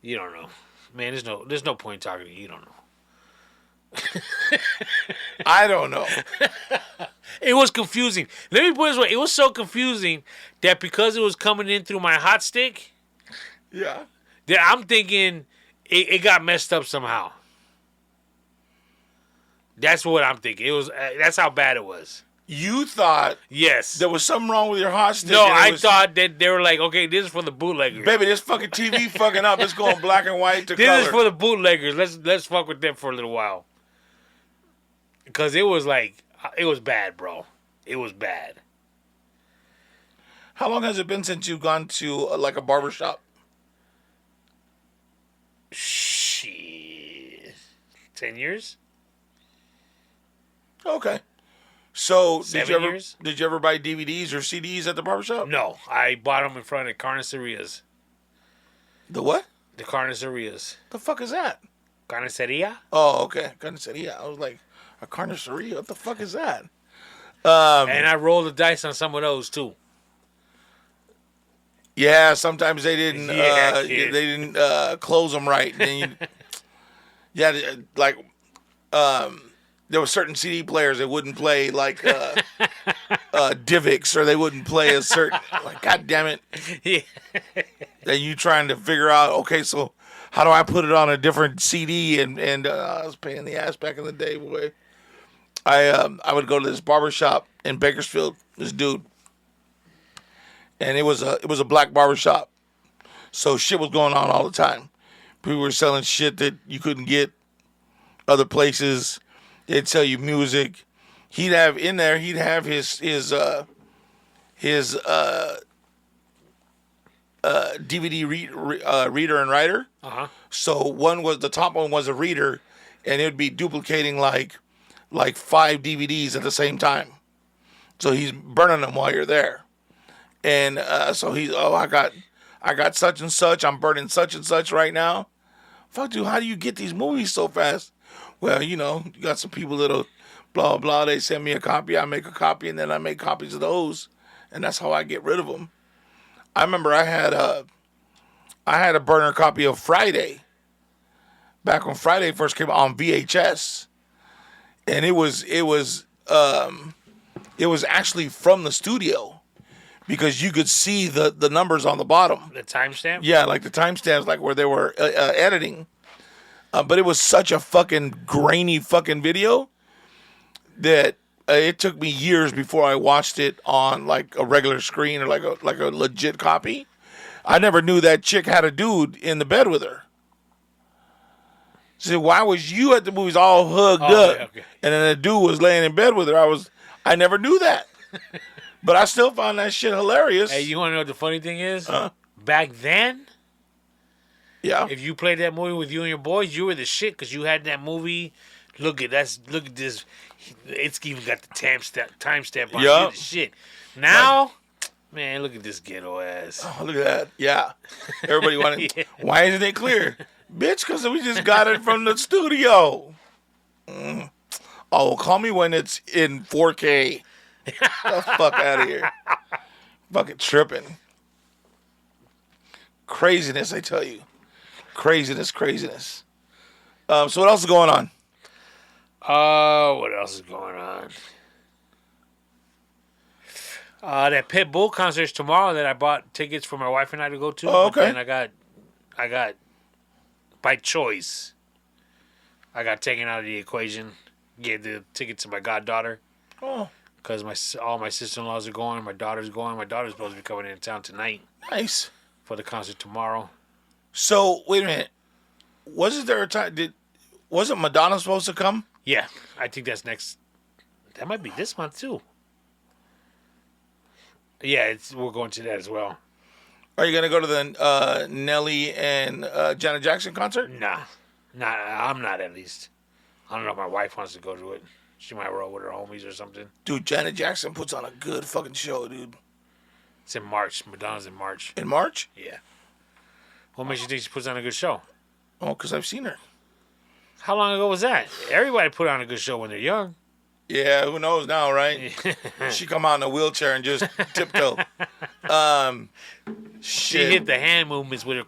You don't know. Man, there's no point talking to you. You don't know. I don't know. It was confusing. Let me put it this way. It was so confusing that because it was coming in through my hot stick, Yeah. that I'm thinking it got messed up somehow. That's what I'm thinking. It was. That's how bad it was. You thought Yes. there was something wrong with your hot stick. No, and I thought that they were like, okay, this is for the bootleggers. Baby, this fucking TV fucking up. It's going black and white to This color. is for the bootleggers. Let's fuck with them for a little while. Because it was bad, bro. It was bad. How long has it been since you've gone to like a barber shop? Shit. 10 years? Okay. So 7 years? did you ever buy DVDs or CDs at the barber shop? No, I bought them in front of carnicerias. The what? The carnicerias. The fuck is that? Carniceria? Oh, okay. Carniceria. I was like, a carniceria? What the fuck is that? And I rolled the dice on some of those too. Yeah, sometimes they didn't. Yeah, they didn't close them right. Then like there were certain CD players that wouldn't play like Divx, or they wouldn't play a certain. Like, God damn it! Yeah. Then you trying to figure out, okay, so how do I put it on a different CD? And I was paying the ass back in the day, boy. I would go to this barber shop in Bakersfield. This dude. And it was a black barber shop, so shit was going on all the time. People were selling shit that you couldn't get other places. They'd sell you music. He'd have his DVD reader and writer. Uh-huh. So the top one was a reader, and it would be duplicating like 5 DVDs at the same time. So he's burning them while you're there. And so I got such and such. I'm burning such and such right now. Fuck, dude, how do you get these movies so fast? Well, you got some people that'll blah, blah. They send me a copy. I make a copy, and then I make copies of those. And that's how I get rid of them. I remember I had a burner copy of Friday. Back when Friday first came out on VHS. And it was actually from the studio. Because you could see the numbers on the bottom. The timestamp? Yeah, like the timestamps, like where they were editing. But it was such a fucking grainy fucking video that it took me years before I watched it on like a regular screen or like a legit copy. I never knew that chick had a dude in the bed with her. So why was you at the movies all hugged up, okay. and then the dude was laying in bed with her? I never knew that. But I still found that shit hilarious. Hey, you want to know what the funny thing is? Back then, yeah. if you played that movie with you and your boys, you were the shit because you had that movie. Look at this. It's even got the timestamp on it. Yep. You're the shit. Now, man, look at this ghetto ass. Oh, look at that. Yeah. Everybody wanted. Yeah. Why isn't it clear? Bitch, because we just got it from the studio. Oh, call me when it's in 4K. The fuck out of here. Fucking tripping. Craziness, I tell you. Craziness. So what else is going on? What else is going on? That Pitbull concert's tomorrow that I bought tickets for my wife and I to go to. Oh, okay. And I got by choice. I got taken out of the equation. Gave the ticket to my goddaughter. Oh. Because all my sister-in-laws are going. My daughter's going. My daughter's supposed to be coming into town tonight. Nice. For the concert tomorrow. So, wait a minute. Wasn't there a time... Wasn't Madonna supposed to come? Yeah. I think that's next... That might be this month, too. Yeah, we're going to that as well. Are you going to go to the Nelly and Janet Jackson concert? Nah. I'm not, at least. I don't know if my wife wants to go to it. She might roll with her homies or something. Dude, Janet Jackson puts on a good fucking show, dude. It's in March. Madonna's in March. In March? Yeah. What makes you think she puts on a good show? Oh, because I've seen her. How long ago was that? Everybody put on a good show when they're young. Yeah, who knows now, right? She come out in a wheelchair and just tiptoe. She hit the hand movements with her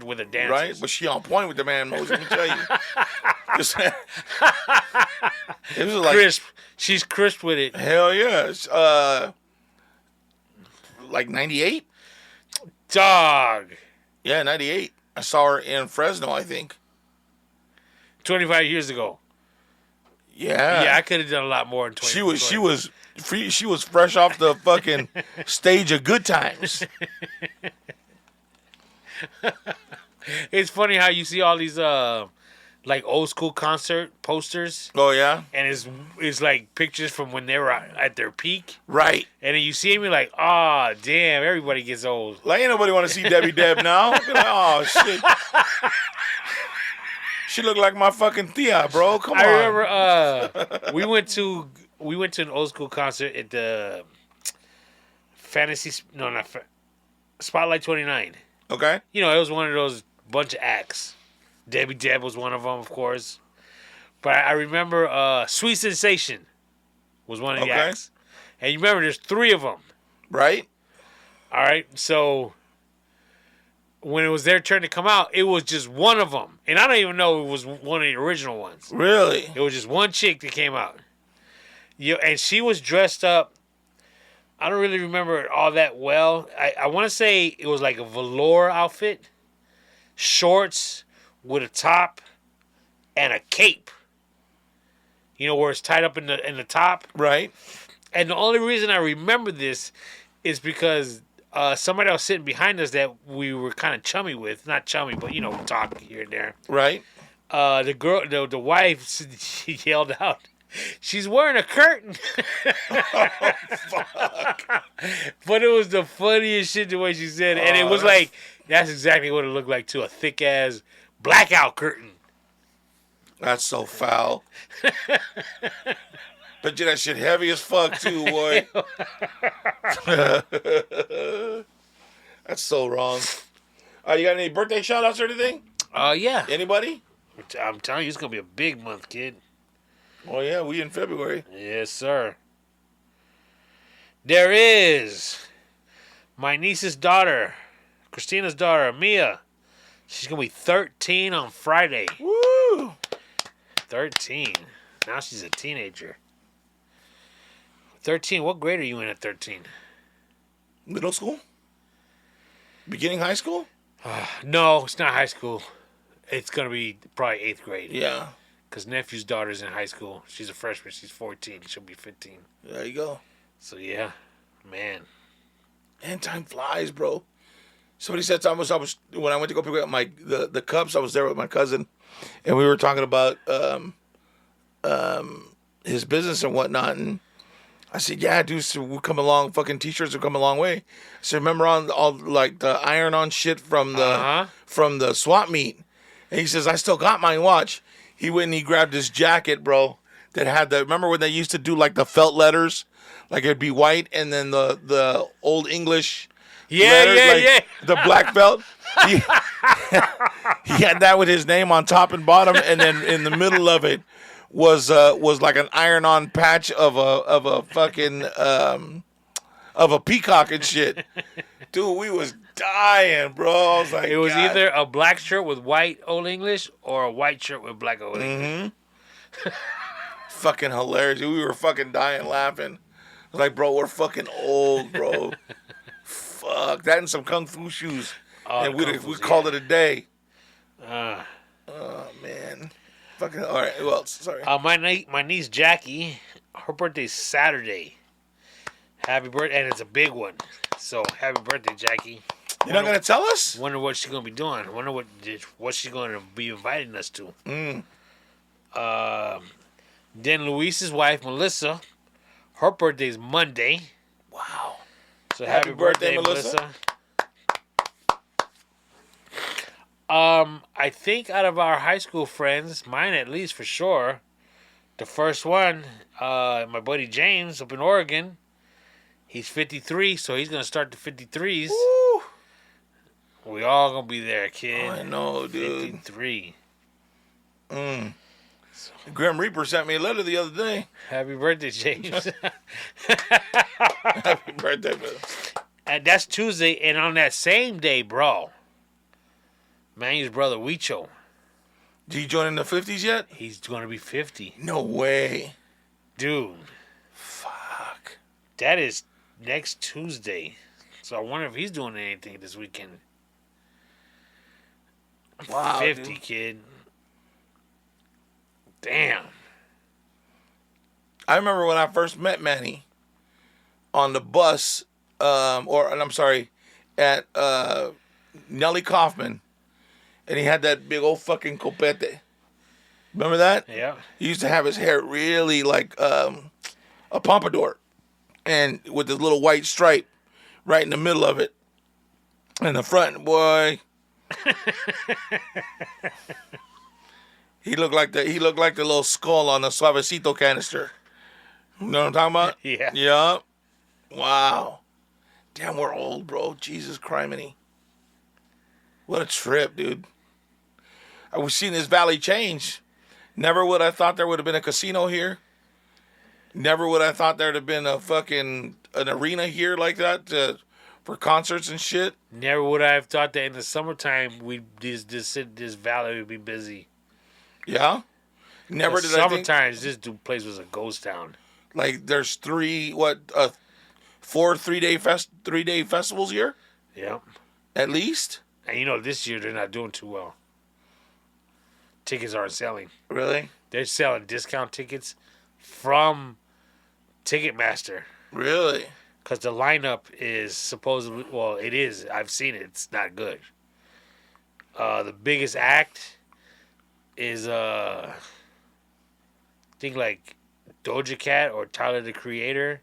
with her dancers. Right? But she on point with the man moves, let me tell you. It was like crisp. She's crisp with it. Hell yeah. It's, like 98? Dog. Yeah, 98. I saw her in Fresno, I think. 25 years ago. Yeah. Yeah, I could have done a lot more in 20. She was fresh off the fucking stage of Good Times. It's funny how you see all these like old school concert posters, Oh yeah, and it's like pictures from when they were at their peak, right. and then you see me like, oh damn, everybody gets old. Like ain't nobody want to see Debbie Deb now. Be like, oh shit. She look like my fucking Tia, bro. Come on. I remember we went to an old school concert at the Spotlight 29. Okay. You know, it was one of those bunch of acts. Debbie Deb was one of them, of course. But I remember Sweet Sensation was one of the acts. And you remember there's 3 of them. Right. All right. So when it was their turn to come out, it was just one of them. And I don't even know it was one of the original ones. Really? It was just one chick that came out. And she was dressed up. I don't really remember it all that well. I want to say it was like a velour outfit, shorts with a top, and a cape. You know, where it's tied up in the top. Right. And the only reason I remember this is because somebody that was sitting behind us that we were kind of chummy with, not chummy, but, you know, talk here and there. Right. The girl, the wife, she yelled out, "She's wearing a curtain." Oh, fuck. But it was the funniest shit the way she said it. And it was like, that's exactly what it looked like too. A thick ass blackout curtain. That's so foul. Bet you that shit heavy as fuck too, boy. That's so wrong. You got any birthday shout outs or anything? Yeah. Anybody? I'm telling you, it's going to be a big month, kid. Oh yeah, we in February. Yes, sir. There is my niece's daughter, Christina's daughter, Mia. She's going to be 13 on Friday. Woo! 13. Now she's a teenager. 13. What grade are you in at 13? Middle school? Beginning high school? No, it's not high school. It's going to be probably 8th grade. Yeah. Because nephew's daughter's in high school. She's a freshman. She's 14. She'll be 15. There you go. So, yeah. Man. And time flies, bro. Somebody said I was when I went to go pick up the cups, I was there with my cousin, and we were talking about his business and whatnot, and I said, yeah, dude, so we come along, fucking t-shirts have come a long way. So remember on all like the iron-on shit from the swap meet? And he says, I still got mine, watch. He went and he grabbed his jacket, bro, that had remember when they used to do like the felt letters? Like it'd be white and then the old English letters, the black felt. He had that with his name on top and bottom, and then in the middle of it was like an iron-on patch of a fucking of a peacock and shit. Dude, we was dying, bro. I was like, it was either a black shirt with white Old English or a white shirt with black Old English. Fucking hilarious. We were fucking dying laughing. I was like, bro, we're fucking old, bro. Fuck. That and some kung fu shoes. And we called it a day. Oh, man. Fucking, all right. Who else? Sorry. My niece Jackie, her birthday's Saturday. Happy birthday. And it's a big one. So, happy birthday, Jackie. You're not going to tell us? Wonder what she's going to be doing. Wonder what she's going to be inviting us to. Then Luis's wife, Melissa, her birthday's Monday. Wow. So happy birthday, Melissa. I think out of our high school friends, mine at least for sure, the first one, my buddy James up in Oregon, he's 53, so he's going to start the 53s. Woo. We all going to be there, kid. Oh, I know, dude. 53. Grim Reaper sent me a letter the other day. Happy birthday, James. Happy birthday, man. And that's Tuesday, and on that same day, bro, Manu's brother, Huicho. Did he join in the 50s yet? He's going to be 50. No way. Dude. Fuck. That is next Tuesday. So I wonder if he's doing anything this weekend. Wow, 50, dude. kid. Damn. I remember when I first met Manny on the bus, and I'm sorry, at Nelly Kaufman, and he had that big old fucking copete. Remember that? Yeah. He used to have his hair really like a pompadour, and with this little white stripe right in the middle of it, and the front, boy. He looked like the little skull on the Suavecito canister. You know what I'm talking about? Yeah. Yup. Wow. Damn, we're old, bro. Jesus criminy. What a trip, dude. We've seen this valley change. Never would I thought there would have been a casino here. Never would I thought there'd have been an arena here like that for concerts and shit. Never would I have thought that in the summertime this valley would be busy. Yeah. Never did I think. Summertime, this place was a ghost town. Like there's 4 3-day festivals here Yep. at least. And this year they're not doing too well. Tickets aren't selling. Really? They're selling discount tickets from Ticketmaster. Really? Because the lineup is supposedly, well, it is. I've seen it. It's not good. The biggest act is, I think like Doja Cat or Tyler the Creator.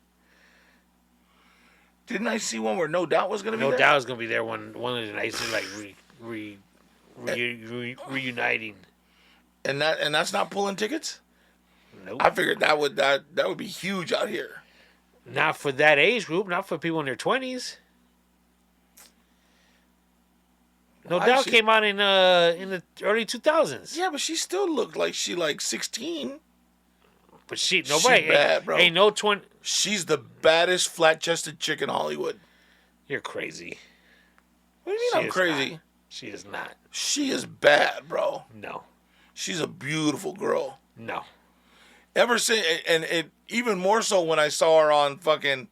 Didn't I see one where No Doubt was going to be there? No Doubt is going to be there one of the nights, like reuniting. And that's not pulling tickets? Nope. I figured that would be huge out here. Not for that age group. Not for people in their 20s. No Doubt came out in the early 2000s. Yeah, but she still looked like she 16. But nobody, she bad, bro. Ain't no 20. She's the baddest flat-chested chick in Hollywood. You're crazy. What do you mean I'm crazy? Not. She is not. She is bad, bro. No. She's a beautiful girl. No. Ever since, and it even more so when I saw her on fucking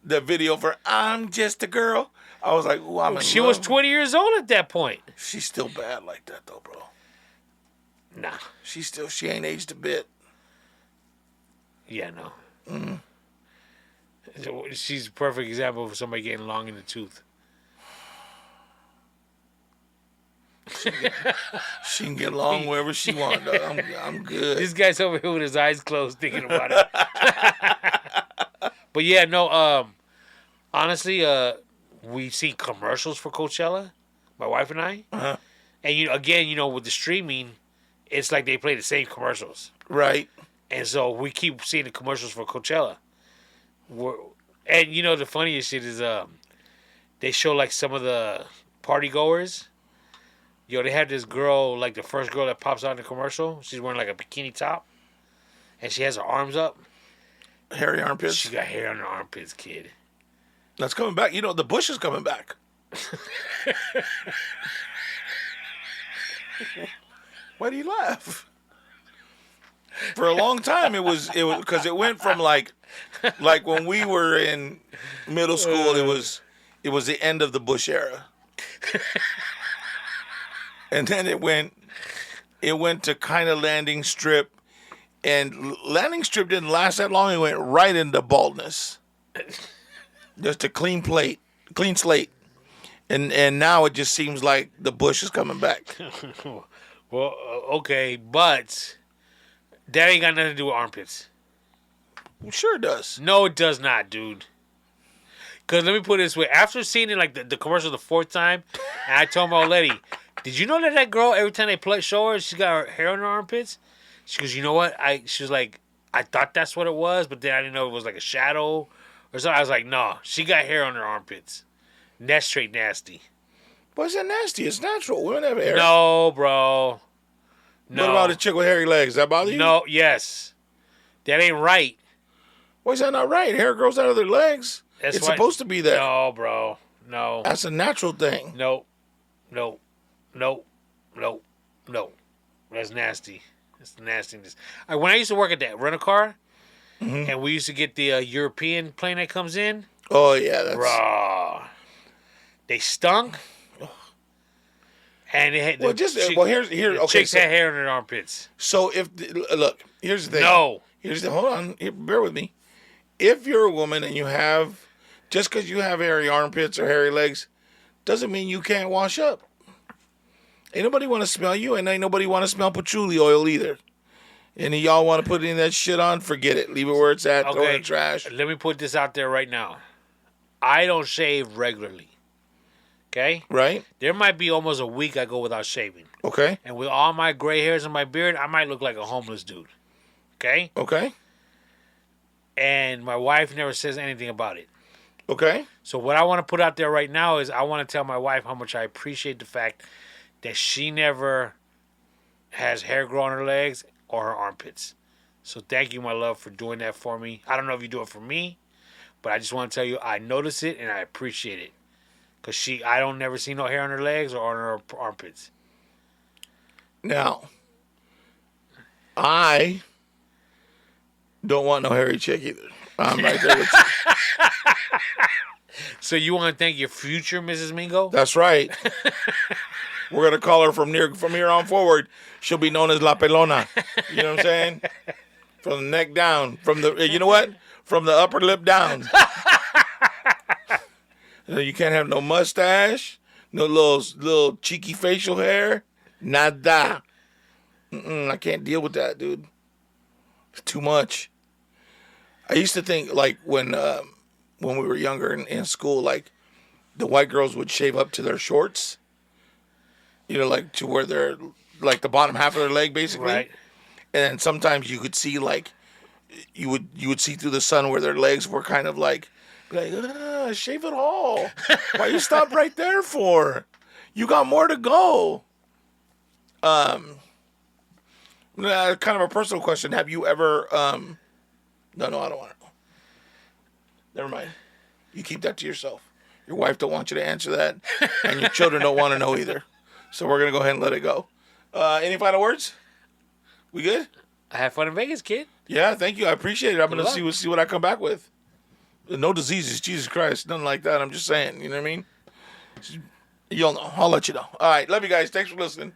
the video for "I'm Just a Girl," I was like, "Ooh, I'm in She love." was 20 years old at that point. She's still bad like that though, bro. Nah. She ain't aged a bit. Yeah, no. She's a perfect example of somebody getting long in the tooth. She can get long wherever she wants. I'm good. This guy's over here with his eyes closed thinking about it. But yeah, no, honestly, we see commercials for Coachella, my wife and I. Uh-huh. And again, with the streaming, it's like they play the same commercials. Right. And so we keep seeing the commercials for Coachella. And the funniest shit is they show like some of the party goers. They had this girl, like the first girl that pops out in the commercial. She's wearing like a bikini top. And she has her arms up. Hairy armpits? She got hair on her armpits, kid. That's coming back. The bush is coming back. Why do you laugh? For a long time, it was because it went from like when we were in middle school, it was the end of the Bush era, and then it went to kind of landing strip, and landing strip didn't last that long. It went right into baldness, just a clean slate, and now it just seems like the Bush is coming back. Well, okay, but that ain't got nothing to do with armpits. Sure it does. No, it does not, dude. Because let me put it this way. After seeing it, like the commercial the fourth time, and I told my old lady, did you know that girl, every time they show her, she's got her hair on her armpits? She goes, you know what? She was like, I thought that's what it was, but then I didn't know it was like a shadow or something. I was like, no, she got hair on her armpits. And that's straight nasty. What's that nasty? It's natural. Women have hair. No, bro. No. What about a chick with hairy legs? Does that bother you? No, yes. That ain't right. Why is that not right? Hair grows out of their legs. It's supposed to be there. No, bro. No. That's a natural thing. No. That's nasty. That's nastiness. When I used to work at that rent-a-car, and we used to get the European plane that comes in. Oh, yeah. That's... Raw. They stunk. And it had here's okay. Chicks had hair on their armpits. So look, here's the thing. No. hold on, bear with me. If you're a woman and you have, just because you have hairy armpits or hairy legs, doesn't mean you can't wash up. Ain't nobody want to smell you, and ain't nobody want to smell patchouli oil either. And y'all want to put in that shit on? Forget it. Leave it where it's at. Throw it in the trash. Let me put this out there right now. I don't shave regularly. Okay? Right? There might be almost a week I go without shaving. Okay. And with all my gray hairs in my beard, I might look like a homeless dude. Okay? Okay. And my wife never says anything about it. Okay. So what I want to put out there right now is I want to tell my wife how much I appreciate the fact that she never has hair grow on her legs or her armpits. So thank you, my love, for doing that for me. I don't know if you do it for me, but I just want to tell you I notice it and I appreciate it. Because I don't never see no hair on her legs or on her armpits. Now, I don't want no hairy chick either. I'm right there with you. So you want to thank your future Mrs. Mingo? That's right. We're gonna call her from here on forward. She'll be known as La Pelona. You know what I'm saying? From the neck down, from the upper lip down. You can't have no mustache, no little cheeky facial hair, nada. I can't deal with that, dude. It's too much. I used to think like when we were younger in school, like the white girls would shave up to their shorts. Like to where they're like the bottom half of their leg, basically. Right. And then sometimes you could see like you would see through the sun where their legs were kind of like shave it all. Why you stop right there for? You got more to go. Kind of a personal question. Have you ever No, I don't want to know. Never mind. You keep that to yourself. Your wife don't want you to answer that, and your children don't want to know either. So we're gonna go ahead and let it go. Any final words? We good? I had fun in Vegas, kid. Yeah, thank you. I appreciate it. I'm gonna see what I come back with. No diseases, Jesus Christ, nothing like that. I'm just saying. You know what I mean? You'll know. I'll let you know. All right, love you guys. Thanks for listening.